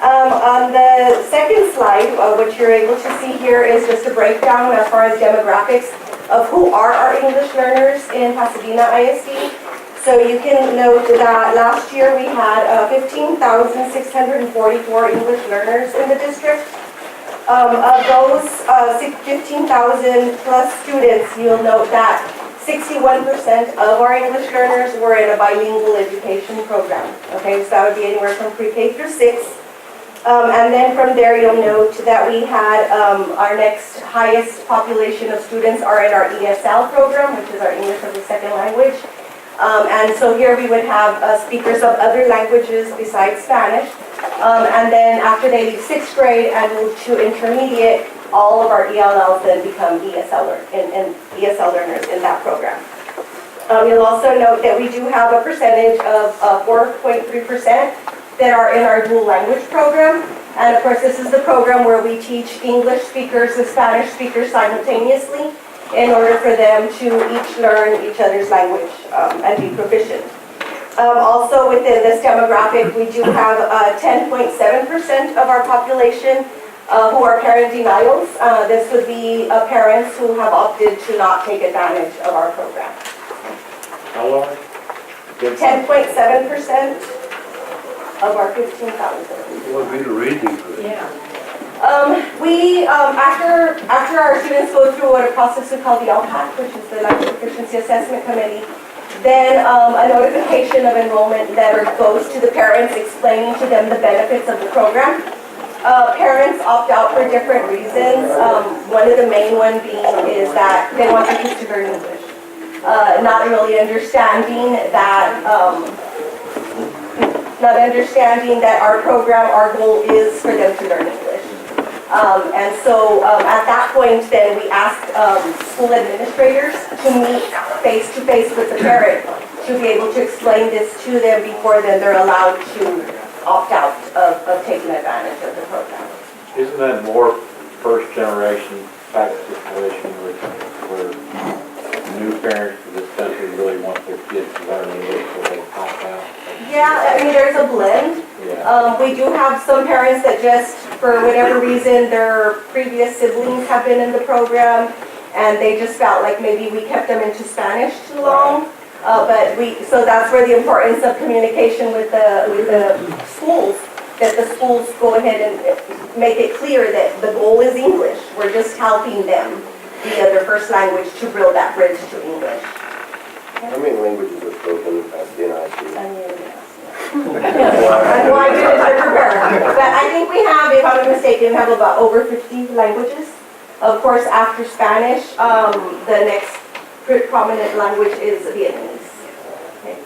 On the second slide, what you're able to see here is just a breakdown as far as demographics of who are our English learners in Pasadena ISD. So you can note that last year we had 15,644 English learners in the district. Of those 15,000 plus students, you'll note that 61% of our English learners were in a bilingual education program. Okay, so that would be anywhere from pre-K through 6. And then from there, you'll note that we had our next highest population of students are in our ESL program, which is our English as a second language. And so here we would have speakers of other languages besides Spanish. And then after they leave 6th grade and move to intermediate, all of our ELLs then become ESL learners in that program. You'll also note that we do have a percentage of 4.3% that are in our dual language program. And of course, this is the program where we teach English speakers and Spanish speakers simultaneously in order for them to each learn each other's language and be proficient. Also within this demographic, we do have 10.7% of our population who are parent denials. This would be parents who have opted to not take advantage of our program. How large? 10.7% of our 15,000. What would be the reason for this? After our students go through what a process we call the LPAC, which is the Language Proficiency Assessment Committee, then a notification of enrollment letter goes to the parents explaining to them the benefits of the program. Parents opt out for different reasons. One of the main ones being is that they want their kids to learn English. Not really understanding that our program, our goal is for them to learn English. And so at that point then we asked school administrators to meet face-to-face with the parent to be able to explain this to them before then they're allowed to opt out of taking advantage of the program. Isn't that more first generation type of situation where new parents to this country really want their kids to learn English so they pop out? Yeah, I mean, there's a blend. Yeah. We do have some parents that just, for whatever reason, their previous siblings have been in the program, and they just felt like maybe we kept them into Spanish too long. So that's where the importance of communication with the schools, that the schools go ahead and make it clear that the goal is English. We're just helping them via their first language to build that bridge to English. How many languages are spoken in Pasadena ISD? And why did it prepare? But I think we have, if I'm not mistaken, we have about over 50 languages. Of course, after Spanish, the next prominent language is Vietnamese. Okay.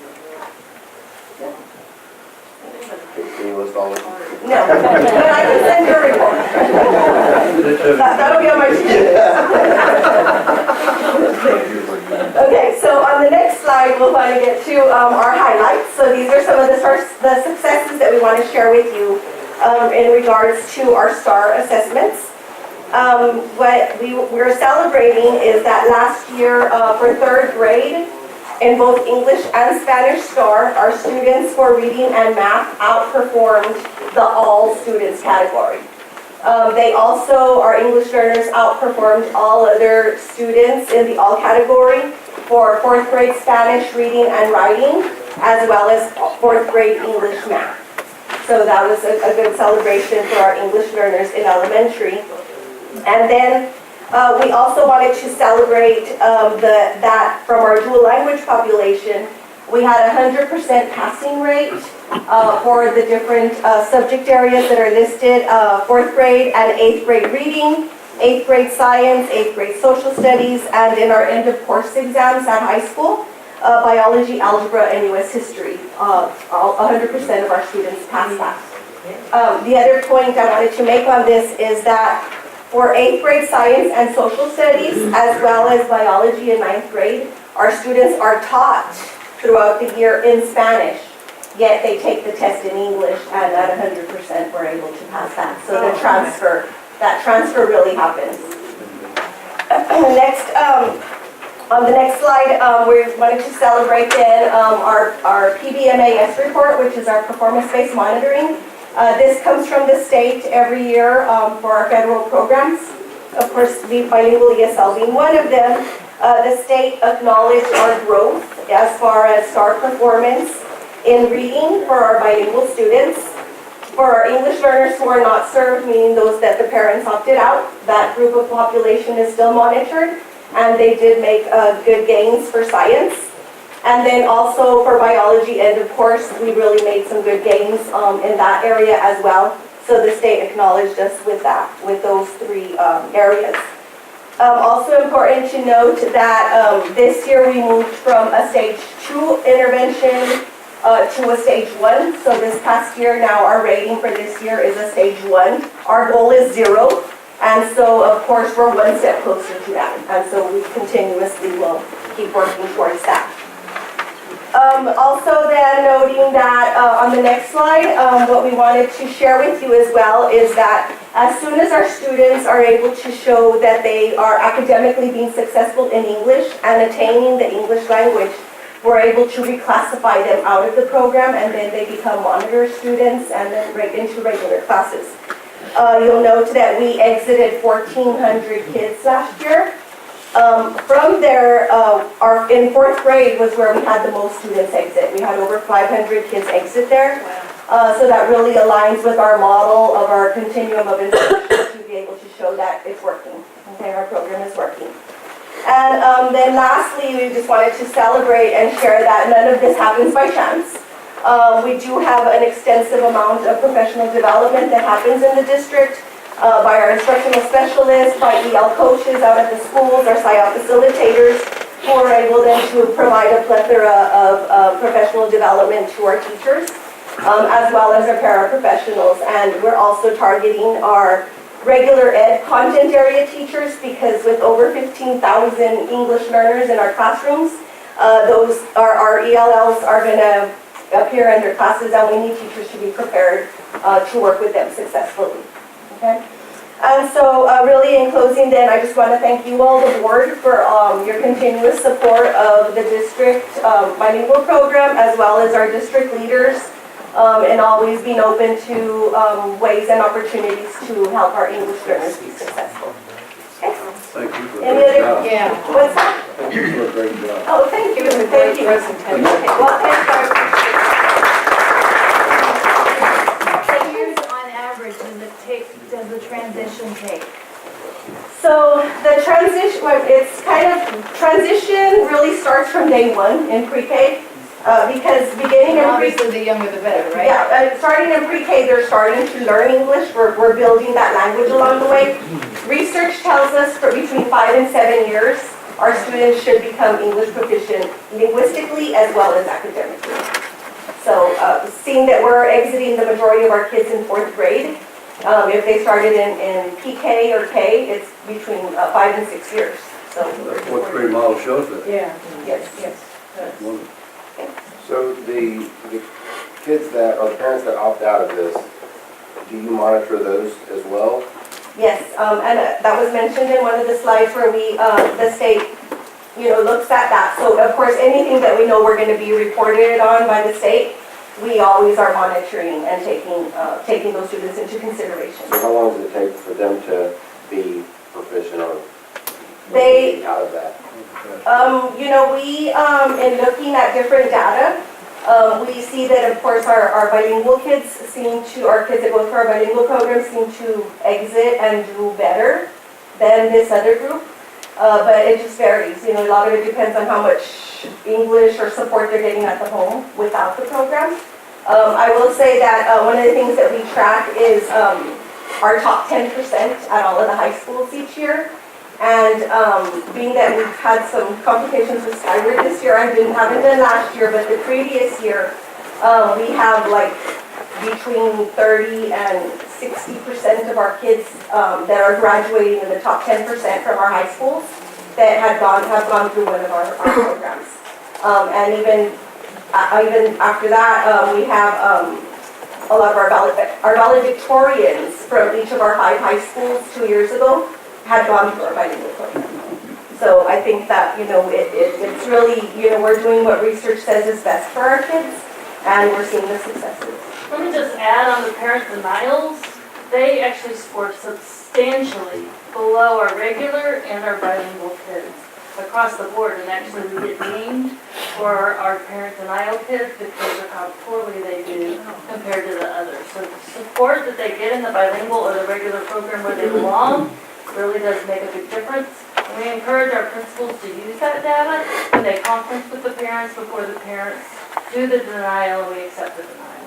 Can you list all of them? No, but I can send you a report. That'll be on my Okay, so on the next slide, we'll want to get to our highlights. So these are some of the successes that we want to share with you in regards to our STAR assessments. What we're celebrating is that last year for 3rd grade, in both English and Spanish STAR, our students for reading and math outperformed the all students category. They also, our English learners outperformed all other students in the all category for 4th grade Spanish reading and writing, as well as 4th grade English math. So that was a good celebration for our English learners in elementary. And then we also wanted to celebrate that from our dual language population, we had a 100% passing rate for the different subject areas that are listed, 4th grade and 8th grade reading, 8th grade science, 8th grade social studies, and in our end of course exams at high school, biology, algebra, and U.S. history. 100% of our students passed that. The other point I wanted to make on this is that for 8th grade science and social studies, as well as biology in 9th grade, our students are taught throughout the year in Spanish, yet they take the test in English, and at 100% we're able to pass that. So that transfer really happens. Next, on the next slide, we wanted to celebrate then our PBMAS report, which is our performance-based monitoring. This comes from the state every year for our federal programs. Of course, the bilingual ESL being one of them. The state acknowledged our growth as far as STAR performance in reading for our bilingual students. For our English learners who are not served, meaning those that the parents opted out, that group of population is still monitored. and they did make good gains for science. And then also for biology end of course, we really made some good gains in that area as well. So the state acknowledged us with that, with those three areas. Also important to note that this year we moved from a stage 2 intervention to a stage 1. So this past year, now our rating for this year is a stage 1. Our goal is 0. And so of course we're one step closer to that. And so we continuously will keep working towards that. Also then noting that on the next slide, what we wanted to share with you as well is that as soon as our students are able to show that they are academically being successful in English and attaining the English language, we're able to reclassify them out of the program and then they become monitor students and then right into regular classes. You'll note that we exited 1,400 kids last year. From there, in 4th grade was where we had the most students exit. We had over 500 kids exit there. So that really aligns with our model of our continuum of instruction to be able to show that it's working. Okay, our program is working. And then lastly, we just wanted to celebrate and share that none of this happens by chance. We do have an extensive amount of professional development that happens in the district. By our instructional specialists, by EL coaches out at the schools, our SIOP facilitators, who are able then to provide a plethora of professional development to our teachers, as well as our paraprofessionals. And we're also targeting our regular ed content area teachers because with over 15,000 English learners in our classrooms, our ELLs are going to appear in their classes and we need teachers to be prepared to work with them successfully. Okay. And so really in closing then, I just want to thank you all, the board, for your continuous support of the district bilingual program, as well as our district leaders, and always being open to ways and opportunities to help our English learners be successful. Okay. Thank you for Any that other? job. Yeah. What's that? Thank you for a great job. Oh, thank you. Thank you. Okay. Well, thanks, Barb. Does the transition take? So the transition, it's kind of, transition really starts from day 1 in pre-K, because beginning in pre-K, Obviously, the younger the better, right? yeah, starting in pre-K, they're starting to learn English. We're building that language along the way. Research tells us for between 5 and 7 years, our students should become English proficient linguistically as well as academically. So seeing that we're exiting the majority of our kids in 4th grade, if they started in PK or K, it's between 5 and 6 years. So That's what grade model shows that. yeah, yes. Wonderful. So the kids that, or the parents that opt out of this, do you monitor those as well? Yes, and that was mentioned in one of the slides where we, the state, looks at that. So of course, anything that we know we're going to be reported on by the state, we always are monitoring and taking those students into consideration. So how long does it take for them to be proficient or out of that? We, in looking at different data, we see that of course our bilingual kids our kids that go through our bilingual program seem to exit and do better than this other group. But it just varies. A lot of it depends on how much English or support they're getting at the home without the program. I will say that one of the things that we track is our top 10% at all of the high schools each year. And being that we've had some complications with Skyward this year, haven't done last year, but the previous year, we have like between 30 and 60% of our kids that are graduating in the top 10% from our high schools that have gone through one of our programs. And even after that, we have a lot of our valedictorians from each of our 5 high schools 2 years ago had gone through our bilingual program. So I think that, it's really, we're doing what research says is best for our kids, and we're seeing the successes. Let me just add on the parent denials. They actually scored substantially below our regular and our bilingual kids across the board. And actually we get named for our parent denial kids because of how poorly they do compared to the others. So the support that they get in the bilingual or the regular program where they belong really does make a big difference. And we encourage our principals to use that data when they conference with the parents before the parents do the denial and we accept the denial.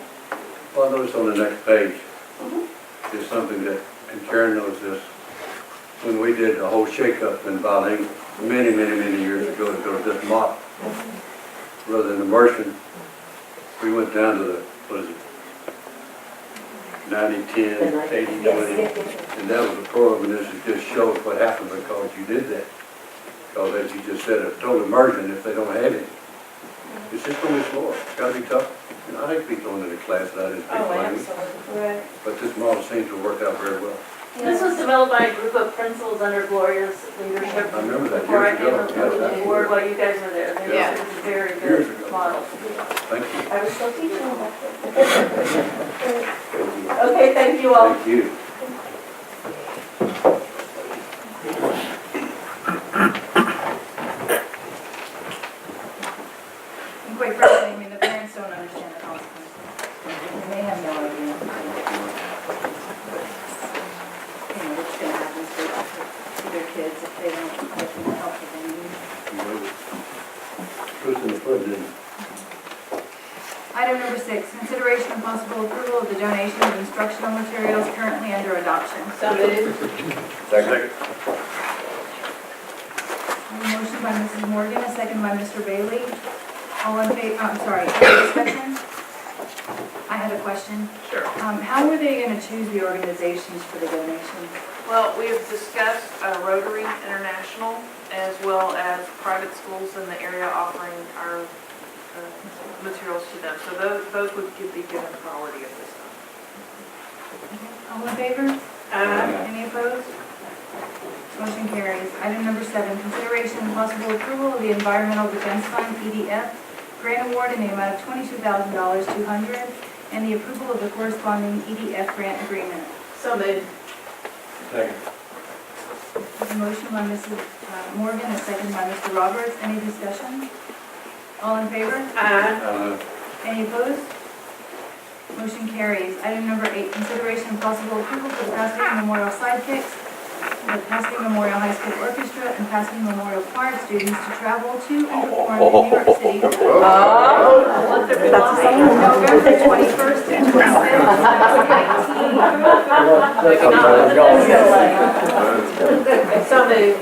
Well, I noticed on the next page, is something that, and Karen knows this, when we did the whole shakeup in Baling many years ago to go to this model, rather than immersion, we went down to the, what is it, 90-10, 80-20, and that was a program, and this just shows what happened because you did that. Because as you just said, a total immersion, if they don't have it, it's just going to be slower. It's got to be tough. You know, I hate to be thrown in a class that I didn't speak language, Right. but this model seems to have worked out very well. This was developed by a group of principals under Gloria's leadership. I remember that Before I years came ago. on the board while you guys were there. Yeah. It was a very Years good ago. model. Thank you. I was still teaching back then. Okay, thank you all. Thank you. And quite frankly, I mean, the parents don't understand the consequences. And they have no idea. You know, what's gonna happen to their kids if they don't get the help that they need. Proof's in the pudding, didn't it? Item number 6, consideration and possible approval of the donation of instructional materials currently under adoption. So moved. Second. A motion by Mrs. Morgan, a second by Mr. Bailey. All in favor, I'm sorry, any discussion? I had a question. Sure. How were they going to choose the organizations for the donations? Well, we have discussed Rotary International as well as private schools in the area offering our materials to them. So those would be given priority at this time. All in favor? Any opposed? Motion carries. Item number 7, consideration and possible approval of the Environmental Defense Fund, EDF, grant award in the amount of $22,200 and the approval of the corresponding EDF grant agreement. So moved. Second. A motion by Mrs. Morgan, a second by Mr. Roberts. Any discussion? All in favor? Any opposed? Motion carries. Item number 8, consideration and possible approval for the Pasadena Memorial Sidekicks, the Pasadena Memorial High School Orchestra, and Pasadena Memorial Choir students to travel to and perform in New York City. November 21st and 25th, 2018. So moved.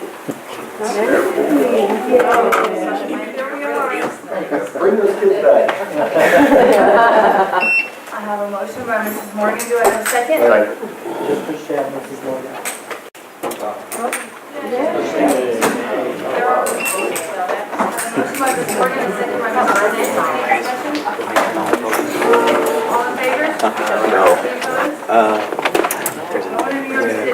Bring those kids back. I have a motion by Mrs. Morgan. Do I have a second? Just for Chad, Mrs. Morgan. Motion by Mrs. Morgan, a second by Mrs. Fernandez. Any discussion? All in favor? No. Any opposed? I want to New York City.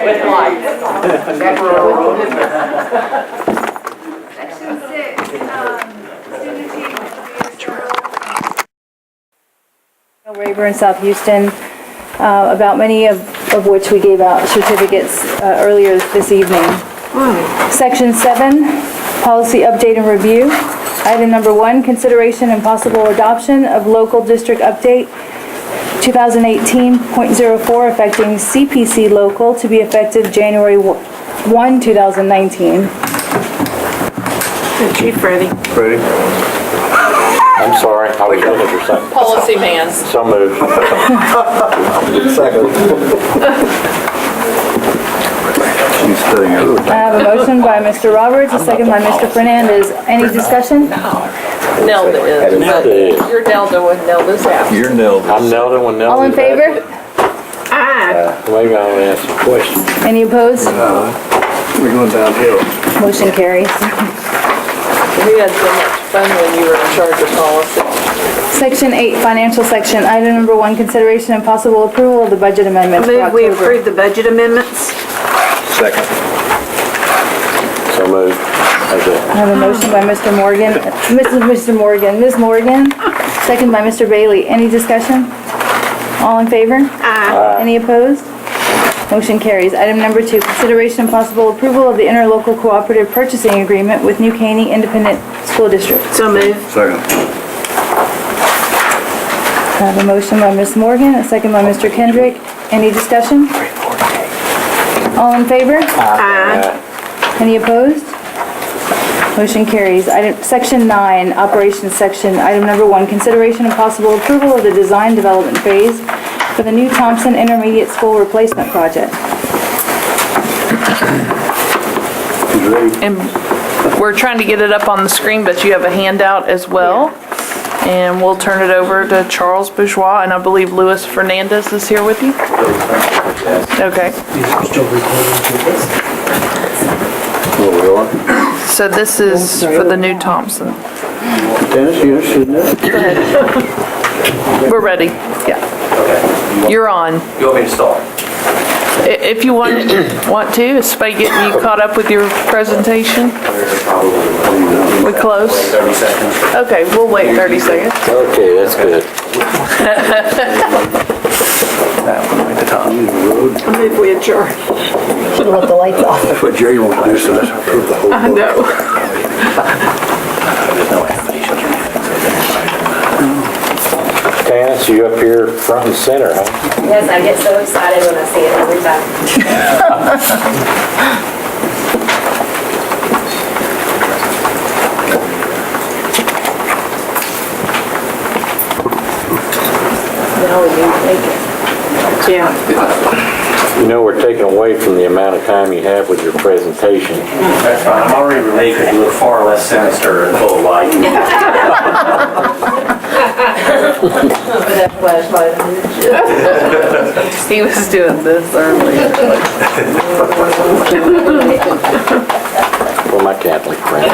With lights. Section 6, student achievement. Rayburn, South Houston, about many of which we gave out certificates earlier this evening. Section 7, policy update and review. Item number 1, consideration and possible adoption of local district update 2018.04 affecting CPC local to be effective January 1, 2019. Chief Freddie. Freddie? I'm sorry, I was looking for something. Policy man. So moved. Second. She's studying it. I have a motion by Mr. Roberts, a second by Mr. Fernandez. Any discussion? Nelda is. Nelda is. You're Nelda when Nelda's out. You're nailed. I'm Nelda when Nelda's All in favor? Maybe I'll ask a question. Any opposed? We're going downhill. Motion carries. We had so much fun when you were in charge of policy. Section 8, financial section. Item number 1, consideration and possible approval of the budget amendments for Move we October. approve the budget amendments. Second. So moved. That's it. I have a motion by Mr. Morgan, Ms. Morgan, second by Mr. Bailey. Any discussion? All in favor? Any opposed? Motion carries. Item number 2, consideration and possible approval of the interlocal cooperative purchasing agreement with New Caney Independent School District. So moved. Second. I have a motion by Ms. Morgan, a second by Mr. Kendrick. Any discussion? All in favor? Any opposed? Motion carries. Section 9, Operations Section, item number 1, consideration and possible approval of the design development phase for the new Thompson Intermediate School Replacement Project. And we're trying to get it up on the screen, but you have a handout as well. And we'll turn it over to Charles Bourgeois, and I believe Luis Fernandez is here with you. Okay. So this is for the new Thompson. Dennis, you shouldn't have. Go ahead. We're ready. Yeah. Okay. You're on. You want me to start? If you want to, is somebody getting you caught up with your presentation? We close? 30 seconds. Okay, we'll wait 30 seconds. Okay, that's good. That one at the top. I move we adjourn. Should have left the lights off. That's what Jerry wants to do, so let's approve the whole I book. know. There's no applications or anything, so Tannis, you up here front and center, huh? Yes, I get so excited when I see it every time. Now we need to take it. Yeah. You know, we're taking away from the amount of time you have with your presentation. That's fine, I'm already relieved because you look far less sinister and full of light. That flashlight on your chest. He was doing this earlier. For my Catholic friends.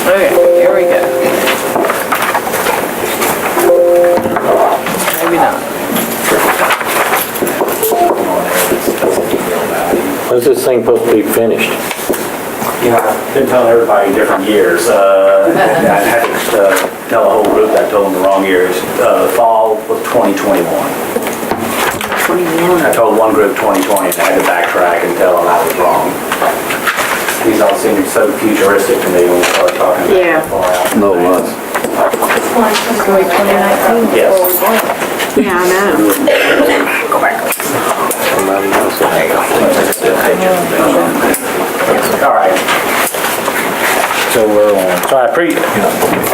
Okay, here we go. Maybe not. When's this thing supposed to be finished? You know, I've been telling everybody different years. I had to tell a whole group that I told them the wrong years. Fall of 2021. 21. I told one group 2020 and I had to backtrack and tell them I was wrong. These all seem so futuristic to me when we start talking about Yeah. how far out. No, once. Going 2019. Yes. Yeah, I know. Go back. All right. So we're on. So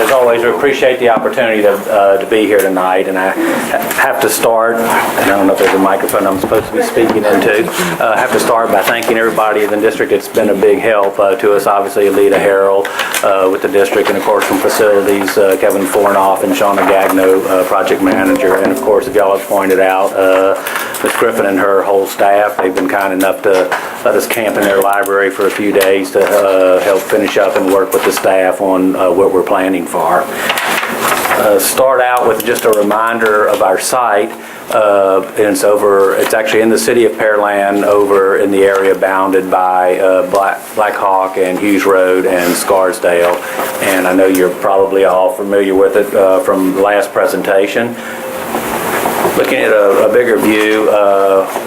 as always, we appreciate the opportunity to be here tonight, and I have to start, and I don't know if there's a microphone I'm supposed to be speaking into, I have to start by thanking everybody in the district. It's been a big help to us, obviously, Alita Harrell with the district, and of course from facilities, Kevin Fornoff and Shauna Gagno, project manager, and of course, as y'all have pointed out, Ms. Griffin and her whole staff. They've been kind enough to let us camp in their library for a few days to help finish up and work with the staff on what we're planning for. Start out with just a reminder of our site. And it's actually in the city of Pearland, over in the area bounded by Black Hawk and Hughes Road and Scarsdale. And I know you're probably all familiar with it from the last presentation. Looking at a bigger view,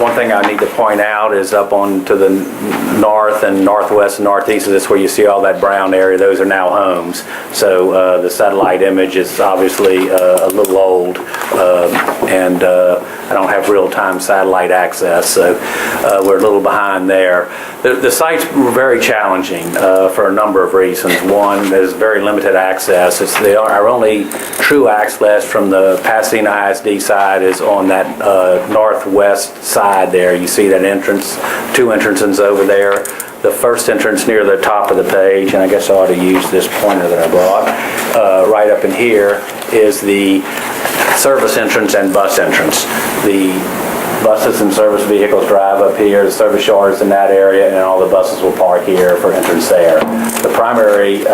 one thing I need to point out is up on to the north and northwest and northeast of this, where you see all that brown area, those are now homes. So the satellite image is obviously a little old, and I don't have real-time satellite access, so we're a little behind there. The sites were very challenging for a number of reasons. One, there's very limited access. Our only true access from the Pasadena ISD side is on that northwest side there. You see that entrance, two entrances over there. The first entrance near the top of the page, and I guess I ought to use this pointer that I brought, right up in here is the service entrance and bus entrance. The buses and service vehicles drive up here, the service yards in that area, and all the buses will park here for entrance there. The primary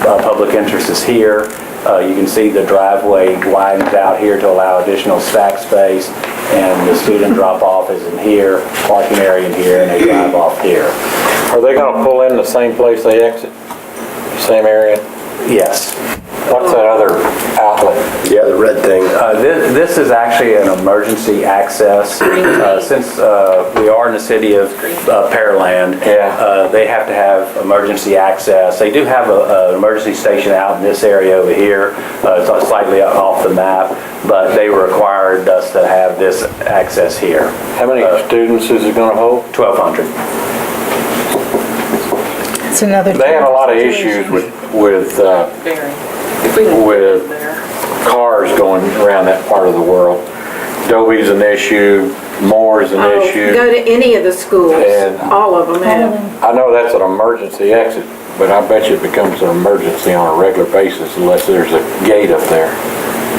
public entrance is here. You can see the driveway widens out here to allow additional stack space, and the student drop-off is in here, parking area in here, and they drive off here. Are they going to pull in the same place they exit? Same area? Yes. What's that other outlet? Yeah, the red thing. This is actually an emergency access. Since we are in the city of Pearland, they have to have emergency access. They do have an emergency station out in this area over here. It's slightly off the map, but they required us to have this access here. How many students is it going to hold? 1,200. It's another. They have a lot of issues with cars going around that part of the world. Dobie's an issue, Moore's an issue. Go to any of the schools, And all of them have. I know that's an emergency exit, but I bet you it becomes an emergency on a regular basis unless there's a gate up there.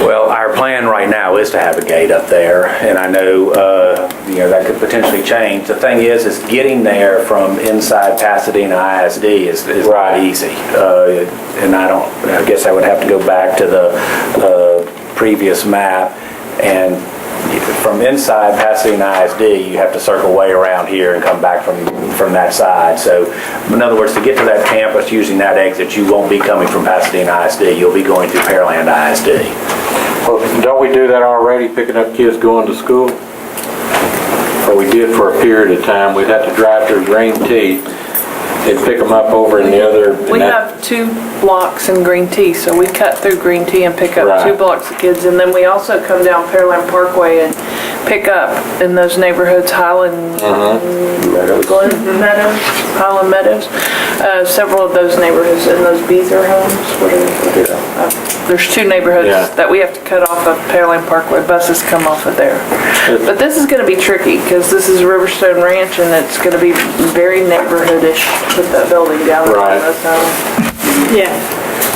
Well, our plan right now is to have a gate up there, and I know, that could potentially change. The thing is getting there from inside Pasadena ISD is not easy. And I guess I would have to go back to the previous map, and from inside Pasadena ISD, you have to circle way around here and come back from that side. So, in other words, to get to that campus using that exit, you won't be coming from Pasadena ISD. You'll be going through Pearland ISD. Well, don't we do that already, picking up kids going to school? Or we did for a period of time. We'd have to drive to Green Tea and pick them up over in the other. We have 2 blocks in Green Tea, so we cut through Green Tea and pick up 2 blocks of kids, and then we also come down Pearland Parkway and pick up in those neighborhoods, Highland Meadows, Highland Meadows, several of those neighborhoods, in those Beazer homes. There's 2 neighborhoods that we have to cut off of Pearland Parkway. Buses come off of there. But this is going to be tricky because this is Riverstone Ranch, and it's going to be very neighborhoodish with that building down there. Yeah.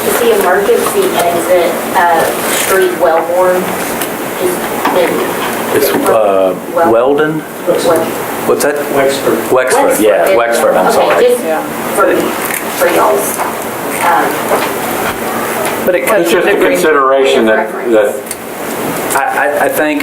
Is the emergency exit, street Wellborn? It's Weldon? What's that? Wexford, yeah, Wexford, I'm sorry. Okay, just for y'all's, but it cuts It's just a consideration that I think,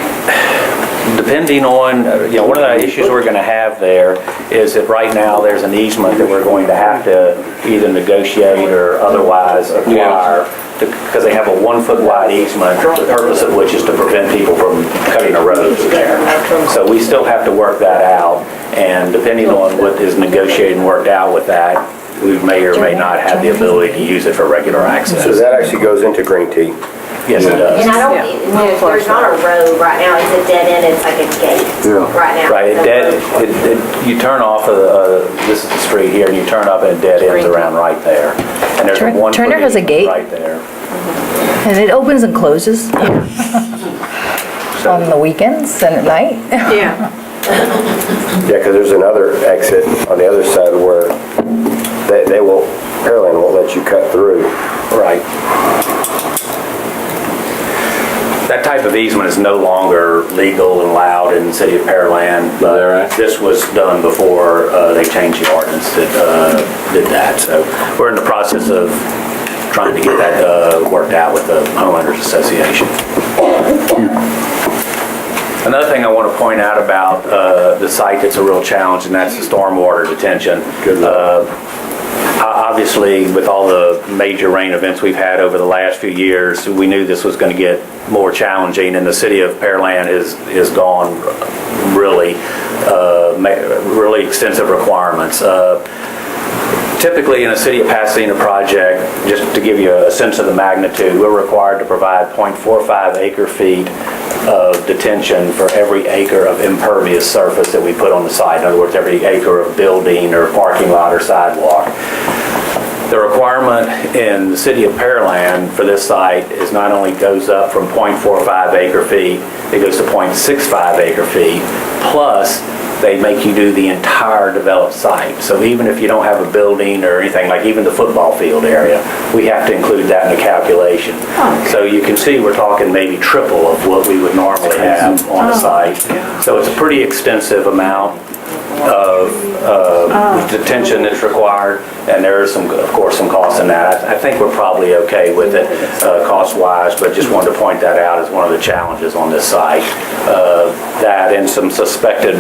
depending on, one of the issues we're going to have there is that right now there's an easement that we're going to have to either negotiate or otherwise acquire, because they have a 1-foot wide easement, the purpose of which is to prevent people from cutting a road through there. So we still have to work that out, and depending on what is negotiated and worked out with that, we may or may not have the ability to use it for regular access. So that actually goes into Green Tea? Yes, it does. and I don't, there's not a road right now, it's a dead end, it's like a gate right now. Right, you turn off of this is the street here, and you turn up and it dead ends around right there. And there's one Turner has a gate? right there. And it opens and closes on the weekends and at night. Yeah. Yeah, because there's another exit on the other side where they won't, Pearland won't let you cut through. Right. That type of easement is no longer legal and allowed in the city of Pearland, but this was done before they changed the ordinance that did that. So we're in the process of trying to get that worked out with the homeowners association. Another thing I want to point out about the site that's a real challenge, and that's the stormwater detention. Obviously, with all the major rain events we've had over the last few years, we knew this was going to get more challenging, and the city of Pearland has gone really extensive requirements. Typically, in a City of Pasadena project, just to give you a sense of the magnitude, we're required to provide 0.45 acre-feet of detention for every acre of impervious surface that we put on the site. In other words, every acre of building or parking lot or sidewalk. The requirement in the City of Pearland for this site is not only goes up from 0.45 acre-feet, it goes to 0.65 acre-feet, plus they make you do the entire developed site. So even if you don't have a building or anything, like even the football field area, we have to include that in the calculation. So you can see we're talking maybe triple of what we would normally have on the site. So it's a pretty extensive amount. of detention that's required, and there is some, of course, some cost in that. I think we're probably okay with it cost-wise, but just wanted to point that out as one of the challenges on this site. That and some suspected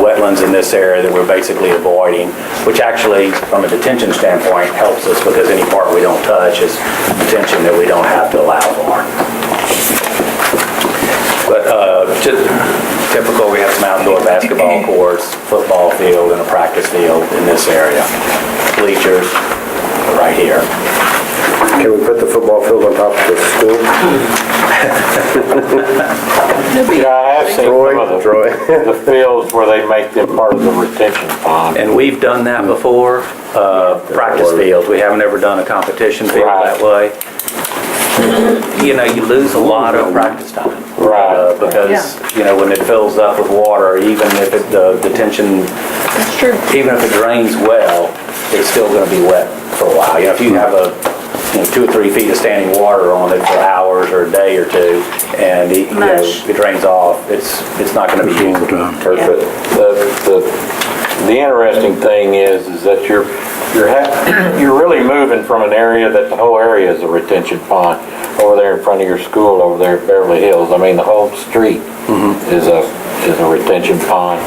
wetlands in this area that we're basically avoiding, which actually, from a detention standpoint, helps us because any part we don't touch is detention that we don't have to allow for. But just typical, we have some outdoor basketball courts, football field, and a practice field in this area. Bleachers right here. Can we put the football field on top of the school? Yeah, I have seen some of the fields where they make them part of the retention pond. And we've done that before, practice fields. We haven't ever done a competition field that way. You know, you lose a lot of practice time. Right. Because, you know, when it fills up with water, even if the detention, even if it drains well, it's still going to be wet for a while. You know, if you have 2 or 3 feet of standing water on it for hours or a day or two, and it drains off, it's not going to be usable. Perfect. The interesting thing is that you're really moving from an area that the whole area is a retention pond over there in front of your school over there at Beverly Hills. I mean, the whole street is a retention pond.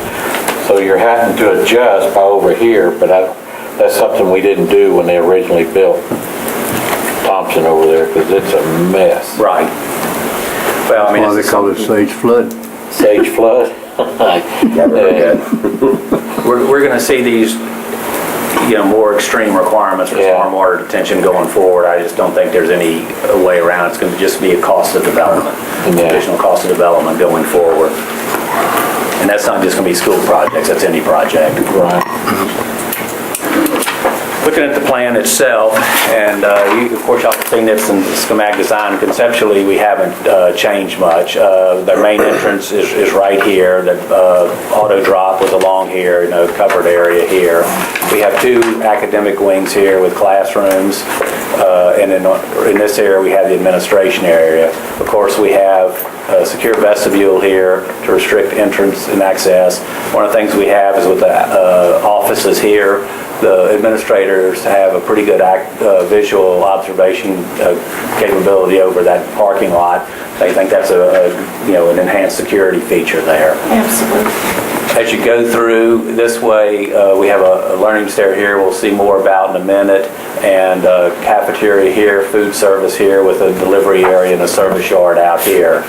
So you're having to adjust by over here, but that's something we didn't do when they originally built Thompson over there because it's a mess. Right. Well, I mean, that's why they call it sage flood. Sage flood? We're going to see these, you know, more extreme requirements for stormwater detention going forward. I just don't think there's any way around. It's going to just be a cost of development, additional cost of development going forward. And that's not just going to be school projects, that's any project. Right. Looking at the plan itself, and of course y'all have seen this in schematic design. Conceptually, we haven't changed much. The main entrance is right here. The auto drop was along here, covered area here. We have 2 academic wings here with classrooms, and in this area we have the administration area. Of course, we have a secure vestibule here to restrict entrance and access. One of the things we have is with the offices here, the administrators have a pretty good visual observation capability over that parking lot. They think that's an enhanced security feature there. Absolutely. As you go through this way, we have a learning stair here we'll see more about in a minute, and cafeteria here, food service here with a delivery area and a service yard out here.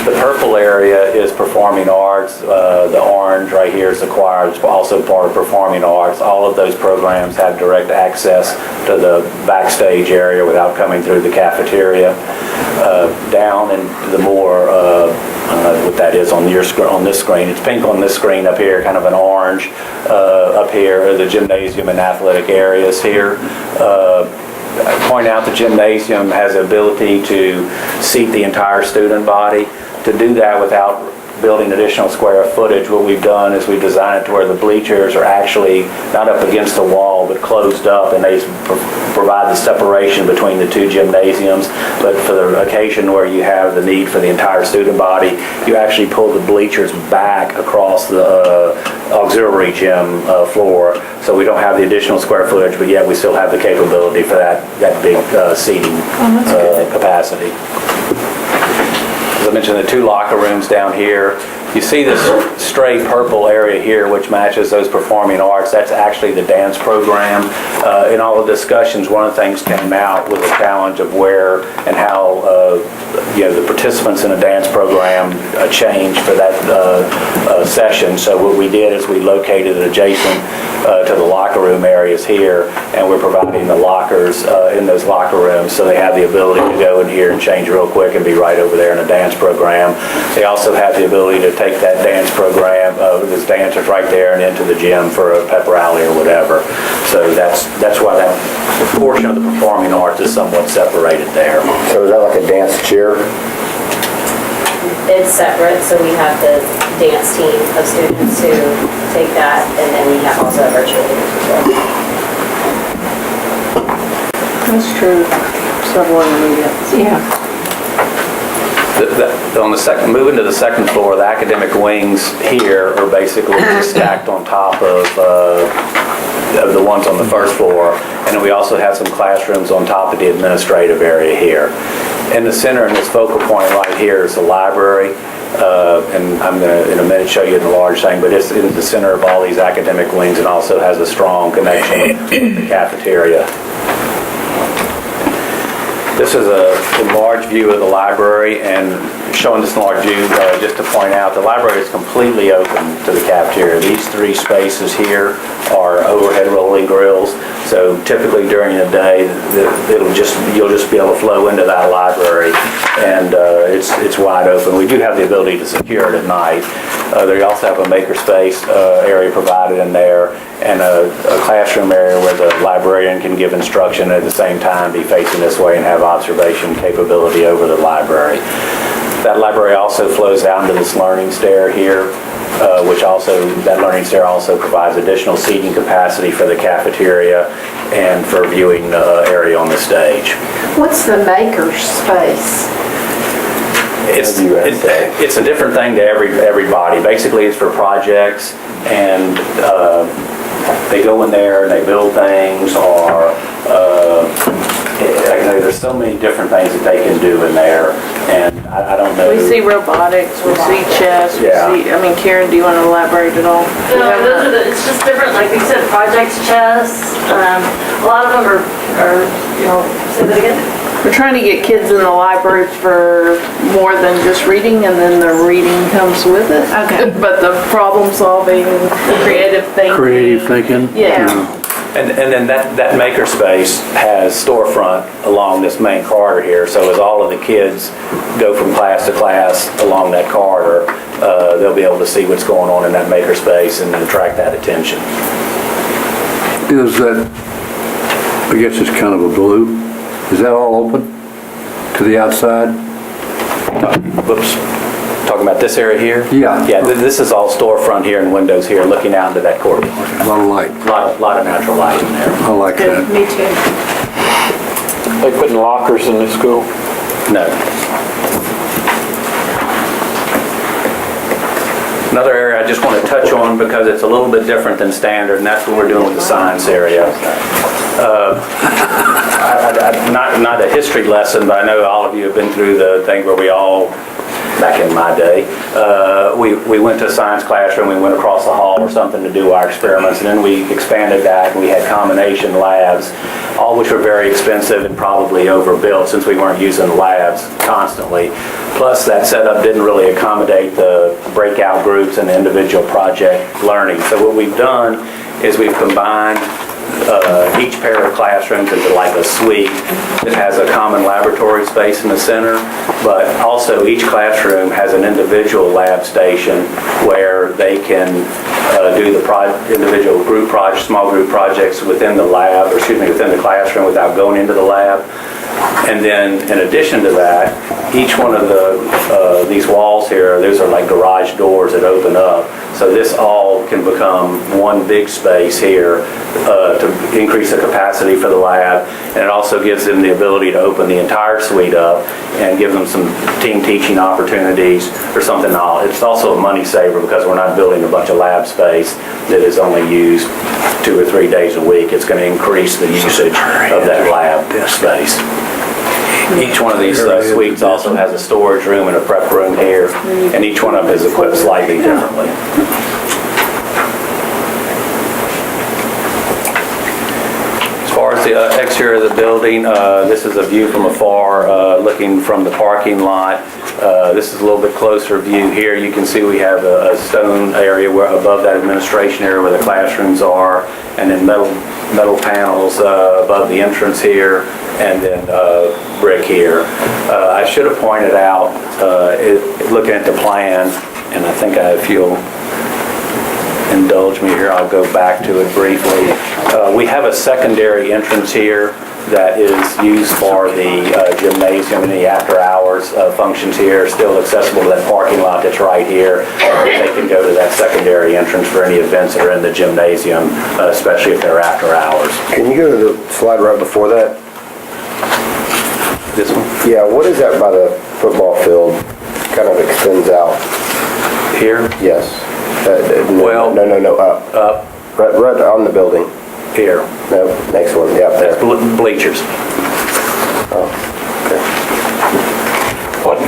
The purple area is performing arts. The orange right here is the choir. It's also part of performing arts. All of those programs have direct access to the backstage area without coming through the cafeteria. Down and the more, I don't know what that is on this screen. It's pink on this screen up here, kind of an orange up here, the gymnasium and athletic areas here. I point out the gymnasium has the ability to seat the entire student body. To do that without building additional square footage, what we've done is we've designed it to where the bleachers are actually not up against the wall but closed up, and they provide the separation between the 2 gymnasiums. But for the occasion where you have the need for the entire student body, you actually pull the bleachers back across the auxiliary gym floor, so we don't have the additional square footage, but yet we still have the capability for that big seating capacity. As I mentioned, the 2 locker rooms down here. You see this stray purple area here, which matches those performing arts. That's actually the dance program. In all the discussions, one of the things came out was a challenge of where and how the participants in a dance program changed for that session. So what we did is we located it adjacent to the locker room areas here, and we're providing the lockers in those locker rooms, so they have the ability to go in here and change real quick and be right over there in a dance program. They also have the ability to take that dance program, there's dancers right there, and into the gym for a pep rally or whatever. So that's why that portion of the performing arts is somewhat separated there. So is that like a dance cheer? It's separate, so we have the dance team of students who take that, and then we have also our cheerleaders as well. That's true. Several in the media. Yeah. On the second, moving to the second floor, the academic wings here are basically just stacked on top of the ones on the first floor. And then we also have some classrooms on top of the administrative area here. In the center, in this focal point right here, is the library. And I'm going to, in a minute, show you the large thing, but it's in the center of all these academic wings and also has a strong connection with the cafeteria. This is a large view of the library, and showing this large view, just to point out, the library is completely open to the cafeteria. These three spaces here are overhead rolling grills, so typically during the day, you'll just be able to flow into that library, and it's wide open. We do have the ability to secure it at night. They also have a makerspace area provided in there, and a classroom area where the librarian can give instruction at the same time, be facing this way, and have observation capability over the library. That library also flows out into this learning stair here, that learning stair also provides additional seating capacity for the cafeteria and for viewing area on the stage. What's the maker space? It's a different thing to everybody. Basically, it's for projects, and they go in there and they build things, or there's so many different things that they can do in there, and I don't know. We see robotics, we see chess, Karen, do you want to elaborate at all? No, it's just different, like we said, projects, chess, a lot of them are, say that again? We're trying to get kids in the library for more than just reading, and then the reading comes with it. Okay. But the problem solving, creative thinking. Creative thinking. Yeah. And then that makerspace has storefront along this main corridor here, so as all of the kids go from class to class along that corridor, they'll be able to see what's going on in that makerspace and attract that attention. Is that, I guess it's kind of a blue, is that all open to the outside? Whoops. Talking about this area here? Yeah. Yeah, this is all storefront here and windows here looking out into that courtyard. A lot of light. A lot of natural light in there. I like that. Me too. They putting lockers in the school? No. Another area I just want to touch on because it's a little bit different than standard, and that's what we're doing with the science area. Not a history lesson, but I know all of you have been through the thing where we all, back in my day, we went to a science classroom, we went across the hall or something to do our experiments, and then we expanded that and we had combination labs, all which were very expensive and probably overbuilt since we weren't using labs constantly. Plus that setup didn't really accommodate the breakout groups and the individual project learning. So what we've done is we've combined each pair of classrooms into like a suite that has a common laboratory space in the center, but also each classroom has an individual lab station where they can do the individual group projects, small group projects within the lab, or excuse me, within the classroom without going into the lab. And then in addition to that, each one of these walls here, those are like garage doors that open up. So this all can become one big space here to increase the capacity for the lab. And it also gives them the ability to open the entire suite up and give them some team teaching opportunities or something. It's also a money saver because we're not building a bunch of lab space that is only used 2 or 3 days a week. It's going to increase the usage of that lab space. Each one of these suites also has a storage room and a prep room here, and each one of them is equipped slightly differently. As far as the exterior of the building, this is a view from afar, looking from the parking lot. This is a little bit closer view here. You can see we have a stone area above that administration area where the classrooms are, and then metal panels above the entrance here, and then brick here. I should have pointed out, looking at the plan, and I think if you'll indulge me here, I'll go back to it briefly. We have a secondary entrance here that is used for the gymnasium and the after-hours functions here, still accessible to that parking lot that's right here. They can go to that secondary entrance for any events that are in the gymnasium, especially if they're after hours. Can you go to the slide right before that? This one? Yeah, what is that by the football field kind of extends out. Here? Yes. Well- No, up. Up Right on the building. here. No, next one, yeah, up there. Bleachers. Oh, What,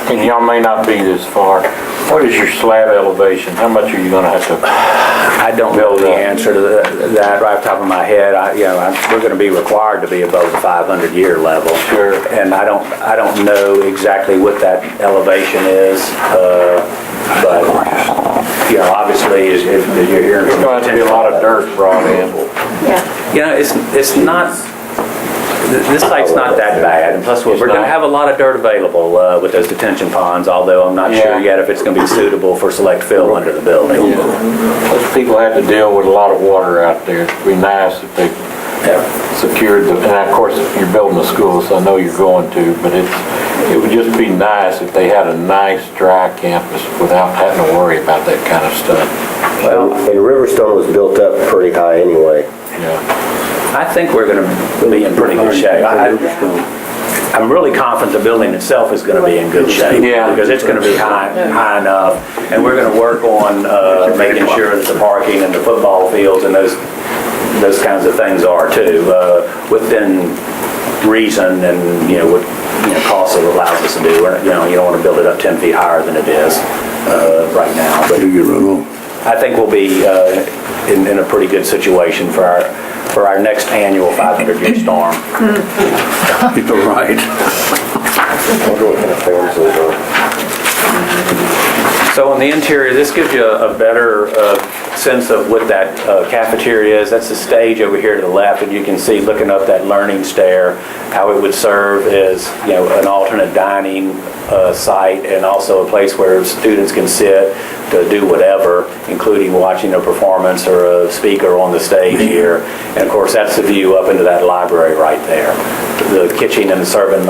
and y'all may not be this far, what is your slab elevation? How much are you gonna have to? I don't know the answer to that right off the top of my head. We're going to be required to be above the 500-year level. Sure. And I don't know exactly what that elevation is, but obviously, as you're hearing, There's going to be a lot of dirt brought in. it's not. This site's not that bad, and plus we're going to have a lot of dirt available with those detention ponds, although I'm not sure yet if it's going to be suitable for select fill under the building. Those people have to deal with a lot of water out there. It'd be nice if they secured the, and of course if you're building a school, so I know you're going to, but it would just be nice if they had a nice dry campus without having to worry about that kind of stuff. Well, and Riverstone was built up pretty high anyway. Yeah. I think we're going to be in pretty good shape. I'm really confident the building itself is going to be in good shape. Because it's going to be high enough. And we're going to work on making sure that the parking and the football fields and those kinds of things are too, within reason and, what cost it allows us to do. You don't want to build it up 10 feet higher than it is right now. But I think we'll be in a pretty good situation for our next annual 500-year storm. You're right. I wonder what kind of fans those are. So on the interior, this gives you a better sense of what that cafeteria is. That's the stage over here to the left, and you can see, looking up that learning stair, how it would serve as an alternate dining site, and also a place where students can sit to do whatever, including watching a performance or a speaker on the stage here. And of course, that's the view up into that library right there. The kitchen and serving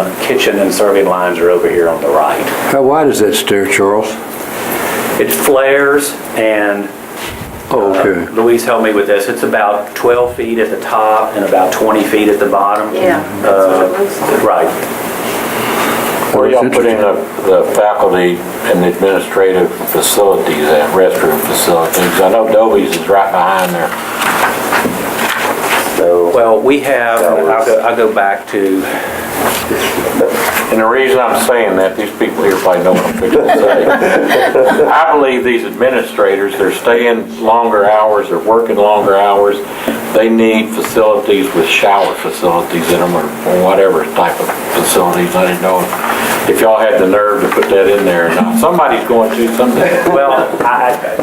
lines are over here on the right. How wide is that stair, Charles? It flares, and Louise helped me with this. It's about 12 feet at the top and about 20 feet at the bottom. Yeah, that's what it looks like. Right. Where y'all put in the faculty and administrative facilities at, restroom facilities? I know Dobie's is right behind there. Well, we have, I'll go back to, and the reason I'm saying that, these people here probably know what I'm fixing to say. I believe these administrators, they're staying longer hours, they're working longer hours. They need facilities with shower facilities in them, or whatever type of facilities. I didn't know if y'all had the nerve to put that in there or not. Somebody's going to someday. well,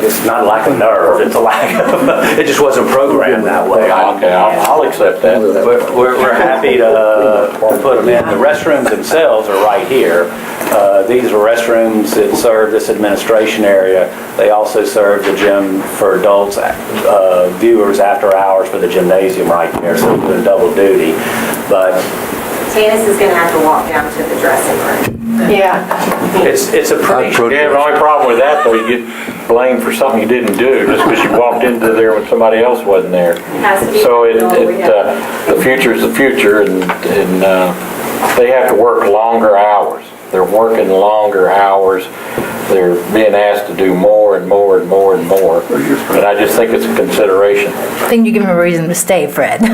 it's not a lack of nerve, it's a lack of, it just wasn't programmed that way. Okay, I'll accept that. We're happy to put them in. The restrooms themselves are right here. These are restrooms that serve this administration area. They also serve the gym for adults, viewers after hours for the gymnasium right there, so we're doing double duty. But Tannis is going to have to walk down to the dressing room. Yeah. it's a pretty... Yeah, the only problem with that, though, you get blamed for something you didn't do just because you walked into there when somebody else wasn't there. So the future is the future, and they have to work longer hours. They're working longer hours. They're being asked to do more and more and more and more. And I just think it's a consideration. I think you give them a reason to stay, Fred. Well,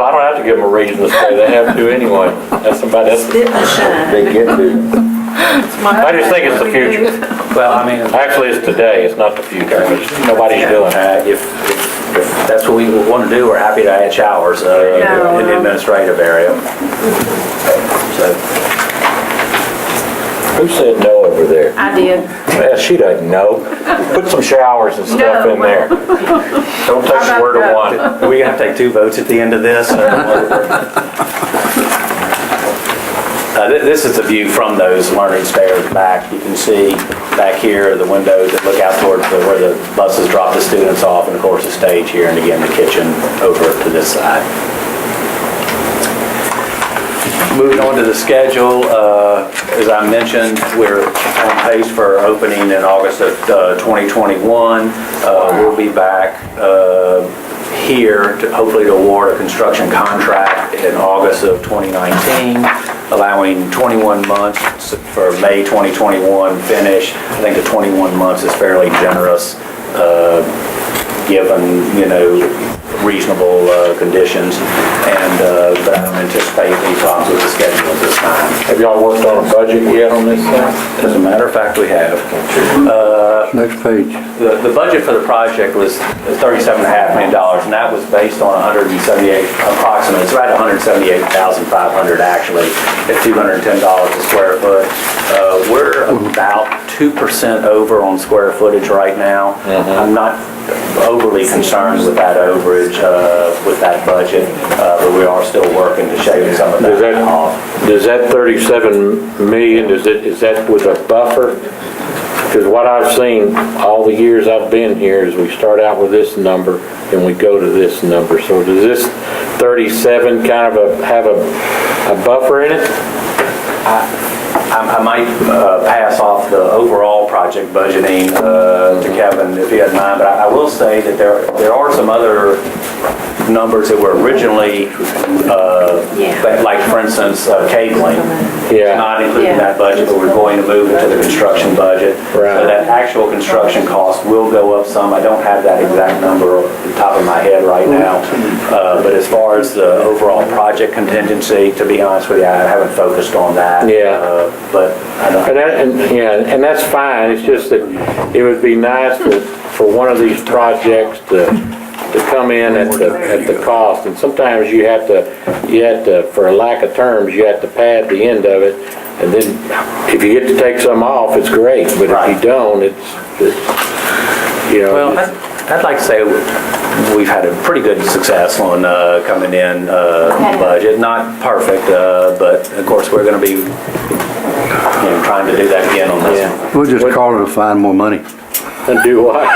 I don't have to give them a reason to stay. They have to anyway. That's somebody else. They get to. I just think it's the future. Well, I mean... Actually, it's today. It's not the future. Nobody's doing it. If that's what we want to do, we're happy to add showers in the administrative area. So. Who said no over there? I did. Yeah, she doesn't know. Put some showers and stuff in there. Don't take the word of one. Are we going to take 2 votes at the end of this? This is the view from those learning stairs back. You can see back here the windows that look out towards where the buses drop the students off, and of course the stage here, and again the kitchen over to this side. Moving on to the schedule, as I mentioned, we're on pace for opening in August of 2021. We'll be back here to hopefully to award a construction contract in August of 2019. allowing 21 months for May 2021 finish. I think the 21 months is fairly generous, given, reasonable conditions, and but I don't anticipate any problems with the schedule at this time. Have y'all worked on a budget yet on this thing? As a matter of fact, we have. Next page. The budget for the project was $37.5 million, and that was based on 178, approximately, it's right at $178,500 actually, at $210 a square foot. We're about 2% over on square footage right now. I'm not overly concerned with that overage, with that budget, but we are still working to shave some of that off. Does that 37 million, is that with a buffer? Because what I've seen all the years I've been here is we start out with this number and we go to this number. So does this 37 kind of have a buffer in it? I might pass off the overall project budgeting to Kevin if he doesn't mind, but I will say that there are some other numbers that were originally, like for instance, cabling. Yeah. Not including that budget, but we're going to move into the construction budget. Right. So that actual construction cost will go up some. I don't have that exact number off the top of my head right now. But as far as the overall project contingency, to be honest with you, I haven't focused on that. Yeah. But I don't. And that's fine. It's just that it would be nice for one of these projects to come in at the cost, and sometimes you have to, for a lack of terms, you have to pad the end of it, and then if you get to take some off, it's great, but if you don't, it's Well, I'd like to say we've had a pretty good success on coming in budget. Not perfect, but of course we're going to be trying to do that again on this one. We'll just call it to find more money. And do what?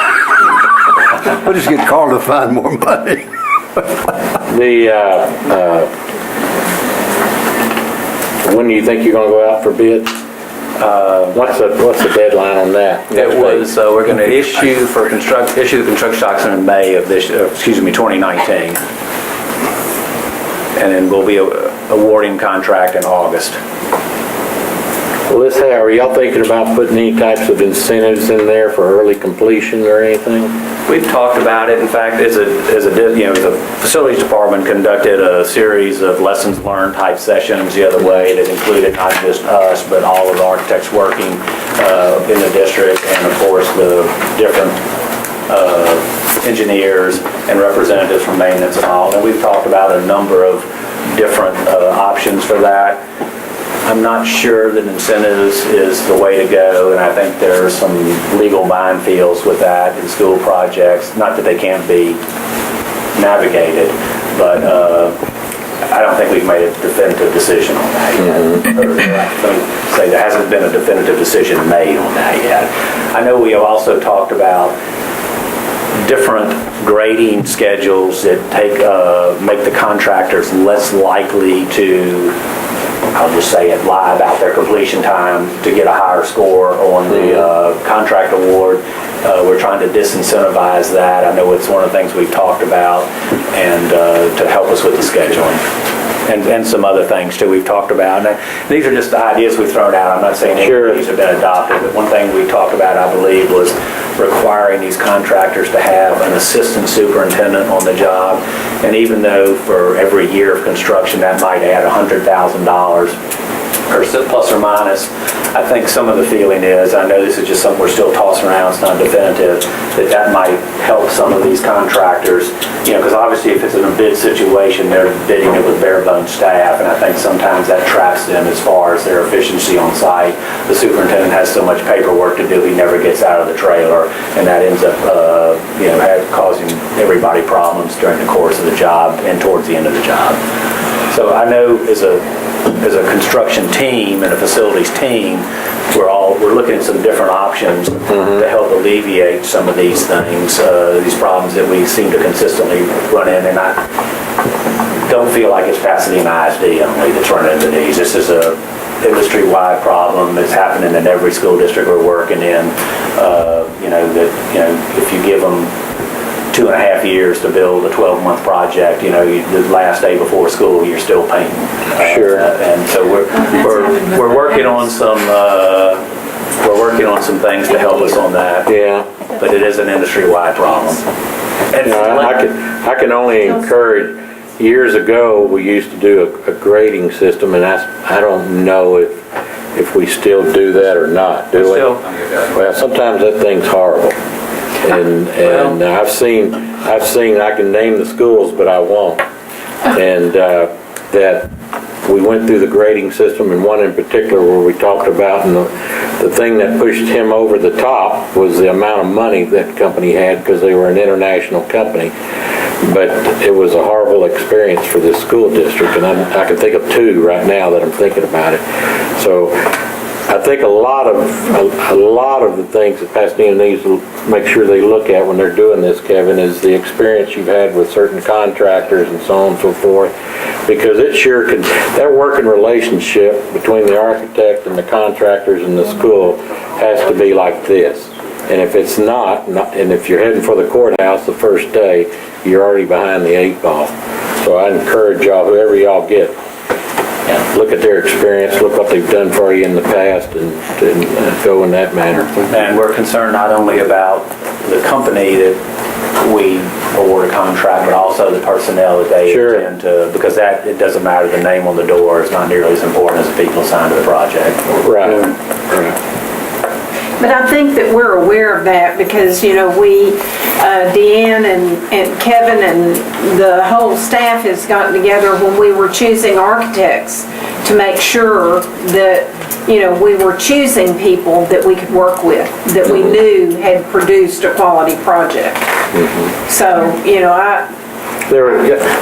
We'll just get called to find more money. When do you think you're going to go out for bids? What's the deadline on that? It was, we're going to issue the construction documents in May of 2019. And then we'll be awarding contract in August. Well, are y'all thinking about putting any types of incentives in there for early completion or anything? We've talked about it. In fact, the facilities department conducted a series of lessons learned type sessions the other way that included not just us, but all of the architects working in the district, and of course the different engineers and representatives from maintenance and all. And we've talked about a number of different options for that. I'm not sure that incentives is the way to go, and I think there are some legal minefields with that in school projects. Not that they can't be navigated, but I don't think we've made a definitive decision on that yet. Let me say there hasn't been a definitive decision made on that yet. I know we have also talked about different grading schedules that make the contractors less likely to, I'll just say it, lie about their completion time to get a higher score on the contract award. We're trying to disincentivize that. I know it's one of the things we've talked about, and to help us with the scheduling. And some other things too we've talked about. And these are just the ideas we've thrown out. I'm not saying any of these have been adopted, but one thing we talked about, I believe, was requiring these contractors to have an assistant superintendent on the job. And even though for every year of construction that might add $100,000, or plus or minus, I think some of the feeling is, I know this is just something we're still tossing around, it's not definitive, that might help some of these contractors, because obviously if it's in a bid situation, they're bidding it with bare bones staff, and I think sometimes that traps them as far as their efficiency on site. The superintendent has so much paperwork to do, he never gets out of the trailer, and that ends up causing everybody problems during the course of the job and towards the end of the job. So I know as a construction team and a facilities team, we're looking at some different options to help alleviate some of these things, these problems that we seem to consistently run in. And I don't feel like it's Pasadena ISD only that's running into these. This is a industry-wide problem. It's happening in every school district we're working in. If you give them 2.5 years to build a 12-month project. You know, the last day before school, you're still painting. Sure. And so we're working on some things to help us on that. Yeah. But it is an industry-wide problem. And I can only encourage, years ago, we used to do a grading system, and I don't know if we still do that or not, do we? Well, sometimes that thing's horrible. And I've seen, I can name the schools, but I won't. And that we went through the grading system, and one in particular where we talked about, and the thing that pushed him over the top was the amount of money that company had, because they were an international company. But it was a horrible experience for this school district, and I can think of two right now that I'm thinking about it. So I think a lot of the things that Pasadena needs to make sure they look at when they're doing this, Kevin, is the experience you've had with certain contractors and so on and so forth, because it sure can, that working relationship between the architect and the contractors and the school has to be like this. And if it's not, and if you're heading for the courthouse the first day, you're already behind the 8 ball. So I encourage y'all, whoever y'all get, look at their experience, look what they've done for you in the past, and go in that manner. And we're concerned not only about the company that we award a contract, but also the personnel that they intend to, because that, it doesn't matter, the name on the door is not nearly as important as the people assigned to the project. Right. But I think that we're aware of that because, you know, we, Deanne and Kevin and the whole staff has gotten together when we were choosing architects to make sure that, you know, we were choosing people that we could work with, that we knew had produced a quality project. So, you know,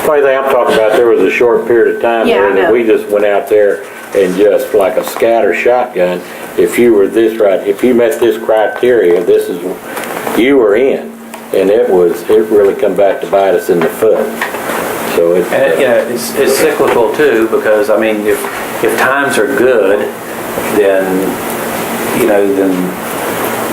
funny thing I'm talking about, there was a short period of time there that we just went out there and just like a scatter shotgun, if you were if you met this criteria, you were in. And it really come back to bite us in the foot. So it's cyclical too, because I mean, if times are good, then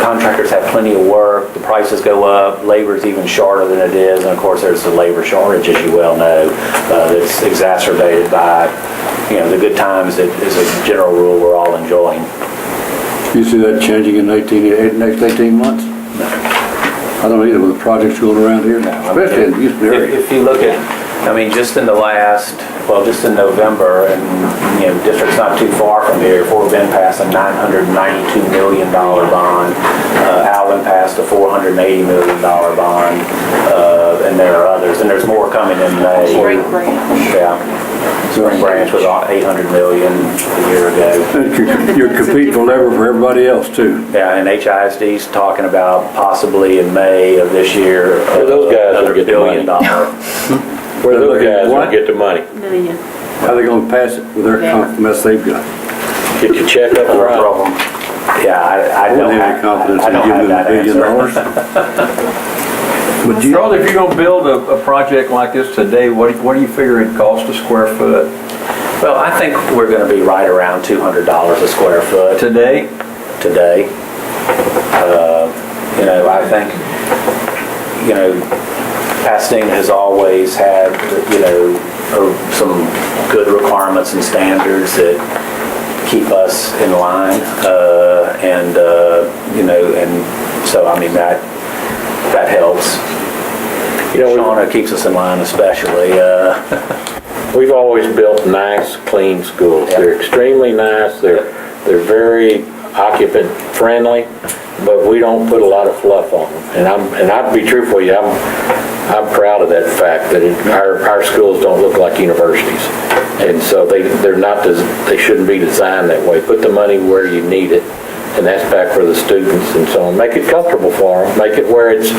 contractors have plenty of work, the prices go up, labor's even shorter than it is, and of course there's the labor shortage, as you well know, that's exacerbated by, the good times that is a general rule we're all enjoying. You see that changing in next 18 months? No. I don't either with the projects going around here now, especially in the Houston area. If you look at, just in just in November, and district's not too far from here, Fort Bend passed a $992 million bond, Alvin passed a $480 million bond, and there are others, and there's more coming in May. Spring Branch. Yeah. Spring Branch was $800 million a year ago. You're competing for labor for everybody else too. Yeah, and HISD's talking about possibly in May of this year, those guys another will get $1 billion. Where those guys will get the money? Million. How are they going to pass it with their mess they've got? Get your check up No right. problem. Yeah, I don't have any confidence in have giving them that $1 billion. But Charlie, if you're going to build a project like this today, what do you figure it costs a square foot? Well, I think we're going to be right around $200 a square foot. Today? Today. I think, Pasadena has always had, some good requirements and standards that keep us in line. And so, that helps. Shauna keeps us in line especially. We've always built nice, clean schools. Yeah. They're extremely nice. They're very occupant friendly, but we don't put a lot of fluff on them. And I'll be truthful with you, I'm proud of that fact that our schools don't look like universities, and so they shouldn't be designed that way. Put the money where you need it. And that's back for the students and so on. Make it comfortable for them. Make it where it's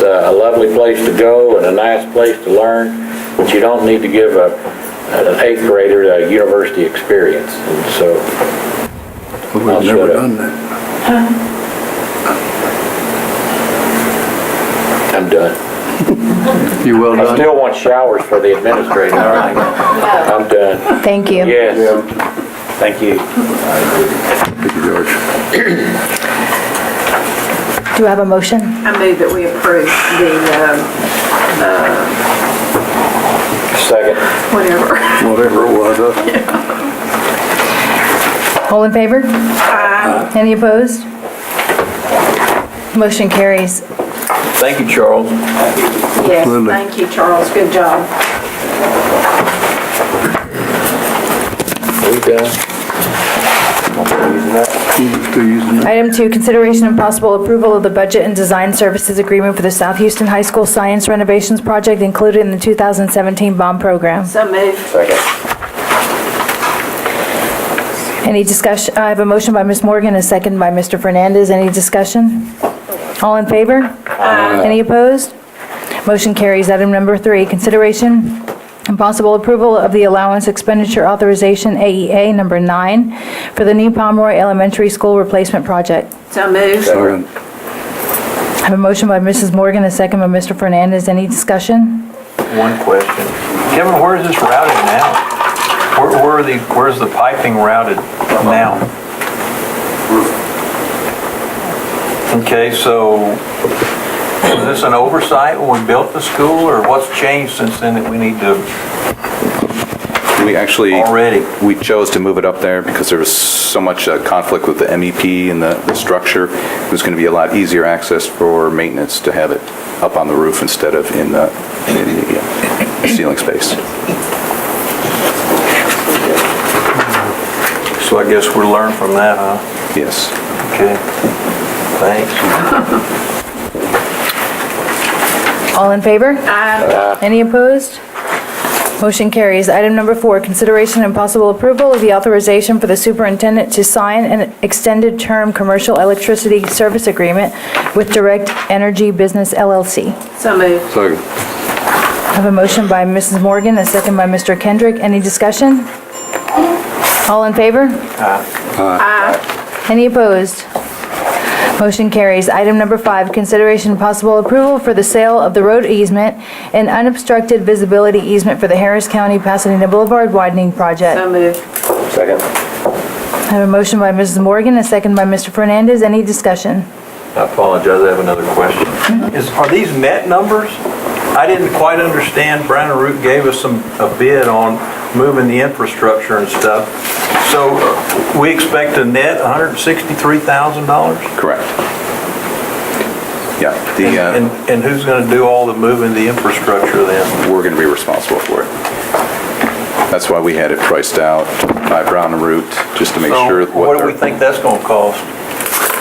a lovely place to go and a nice place to learn. But you don't need to give an 8th grader a university experience. And so We've never done that. I'm done. You well done? I still want showers for the administrator. I'm done. Thank you. Yes. Thank you. Thank you, George. Do I have a motion? I move that we approve the, Second. whatever. Whatever it was. All in favor? Any opposed? Motion carries. Thank you, Charles. Yes, thank you, Charles, good job. Item 2, consideration and possible approval of the budget and design services agreement for the South Houston High School Science Renovations Project included in the 2017 bond program. So moved. Second. Any discussion? I have a motion by Ms. Morgan, a second by Mr. Fernandez. Any discussion? All in favor? Any opposed? Motion carries. Item number 3, consideration and possible approval of the allowance expenditure authorization, AEA number 9, for the new Pomeroy Elementary School replacement project. So moved. Second. I have a motion by Mrs. Morgan, a second by Mr. Fernandez. Any discussion? One question. Kevin, where is this routed now? Where's the piping routed now? Okay, so was this an oversight when we built the school, or what's changed since then that we need to We actually, already? we chose to move it up there because there was so much conflict with the MEP and the structure. It was going to be a lot easier access for maintenance to have it up on the roof instead of in the ceiling space. So I guess we'll learn from that, huh? Yes. Okay, thanks. All in favor? Any opposed? Motion carries. Item number 4, consideration and possible approval of the authorization for the superintendent to sign an extended term commercial electricity service agreement with Direct Energy Business LLC. So moved. Second. I have a motion by Mrs. Morgan, a second by Mr. Kendrick. Any discussion? All in favor? Any opposed? Motion carries. Item number 5, consideration and possible approval for the sale of the road easement and unobstructed visibility easement for the Harris County Pasadena Boulevard widening project. So moved. Second. I have a motion by Mrs. Morgan, a second by Mr. Fernandez. Any discussion? I apologize, I have another question. Are these net numbers? I didn't quite understand. Brown and Root gave us a bid on moving the infrastructure and stuff. So we expect a net $163,000? Correct. Yeah. And who's going to do all the moving the infrastructure then? We're going to be responsible for it. That's why we had it priced out by Brown and Root, just to make sure. What do we think that's going to cost?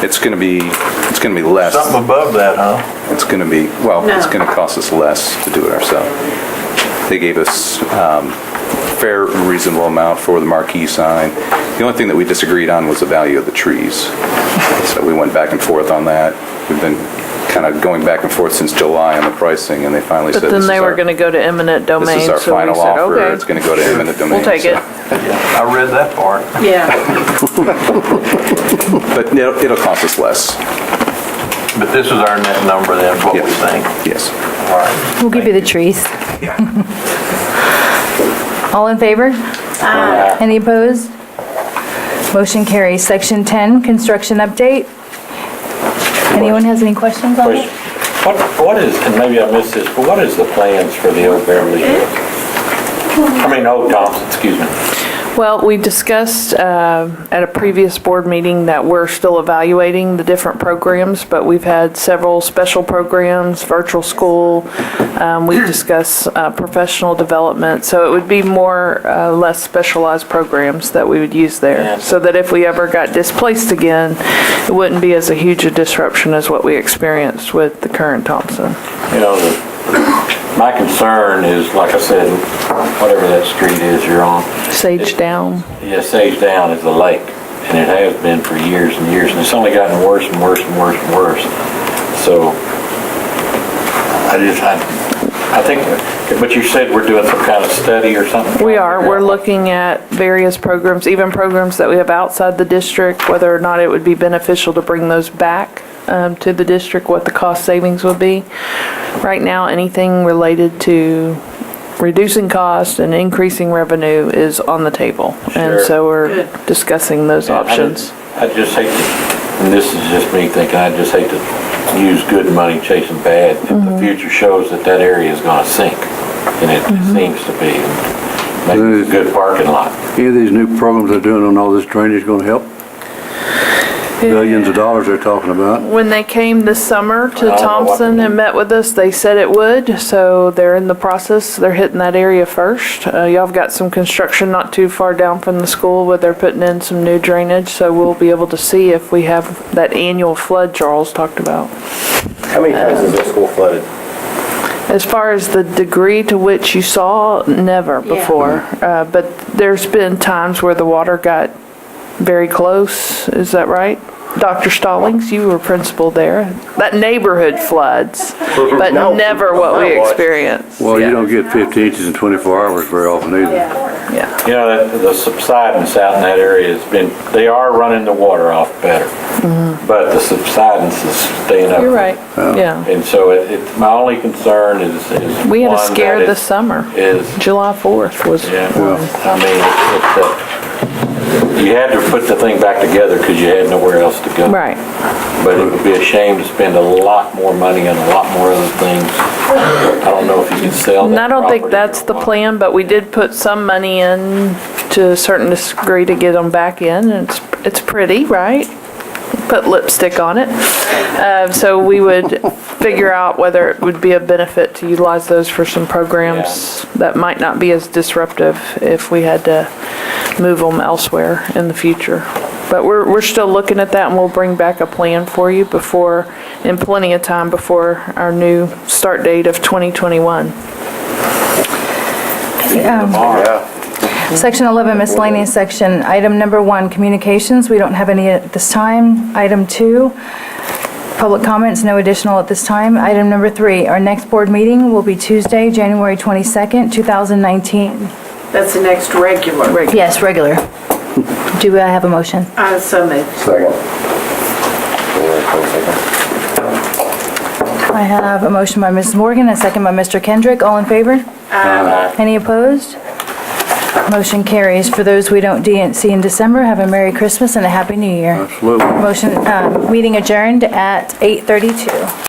It's going to be less. Something above that, huh? It's going to be, well, it's going to cost us less to do it ourselves. They gave us fair, reasonable amount for the marquee sign. The only thing that we disagreed on was the value of the trees. So we went back and forth on that. We've been kind of going back and forth since July on the pricing, and they finally said But then they were going to go to eminent domain. this is our so we final said, offer. okay. It's going to go to eminent domain. We'll take it. I read that part. Yeah. But it'll cost us less. But this is our net number then, is what we think. Yes. All right. We'll give you the trees. All in favor? Any opposed? Motion carries. Section 10, construction update. Anyone has any questions on it? What is, and maybe I missed this, but what is the plans for the Old Beverly Hills? Old Thompson, excuse me. Well, we discussed at a previous board meeting that we're still evaluating the different programs, but we've had several special programs, virtual school. We've discussed professional development, so it would be more less specialized programs that we would use there, so that if we ever got displaced again, it wouldn't be as a huge a disruption as what we experienced with the current Thompson. You know, my concern is, like I said, whatever that street is you're on. Sage Down. Yeah, Sage Down is the lake, and it has been for years and years, and it's only gotten worse and worse and worse and worse. So, I think, but you said we're doing some kind of study or something? We are. We're looking at various programs, even programs that we have outside the district, whether or not it would be beneficial to bring those back to the district, what the cost savings would be. Right now, anything related to reducing cost and increasing revenue is on the table. And so we're discussing those options. I just hate to, and this is just me thinking, I just hate to use good money chasing bad. If the future shows that that area is gonna sink, and it seems to be, maybe it's a good parking lot. Any of these new programs they're doing on all this drainage gonna help? Billions of dollars they're talking about. When they came this summer to I don't know what Thompson to and met with us, they said it would, so they're in the process, they're hitting that area first. Y'all have got some construction not too far down from the school where they're putting in some new drainage, so we'll be able to see if we have that annual flood Charles talked about. How many times has that school flooded? As far as the degree to which you saw, never before. But there's been times where the water got very close, is that right? Dr. Stallings, you were principal there. That neighborhood floods, but never what we experienced. Well, you don't get 50 inches in 24 hours very often either. Yeah. You know, the subsidence out in that area has been, they are running the water off better, but the subsidence is staying up. You're right, yeah. And so my only concern is We had a one, scare that this summer. Is, July 4th was yeah, one. I mean, you had to put the thing back together because you had nowhere else to go. Right. But it would be a shame to spend a lot more money on a lot more other things. I don't know if you can sell that And I don't think property that's the plan, but we did put some money in to a certain degree to get them back in, and it's pretty, right? Put lipstick on it. So we would figure out whether it would be a benefit to utilize those for some programs that might not be as disruptive if we had to move them elsewhere in the future. But we're still looking at that, and we'll bring back a plan for you in plenty of time before our new start date of 2021. Section 11, miscellaneous section, item number 1, communications, we don't have any at this time. Item 2, public comments, no additional at this time. Item number 3, our next board meeting will be Tuesday, January 22nd, 2019. That's the next regular. Yes, regular. Do I have a motion? So moved. Second. I have a motion by Mrs. Morgan, a second by Mr. Kendrick. All in favor? Any opposed? Motion carries. For those we don't see in December, have a Merry Christmas and a Happy New Year. Absolutely. Meeting adjourned at 8:32.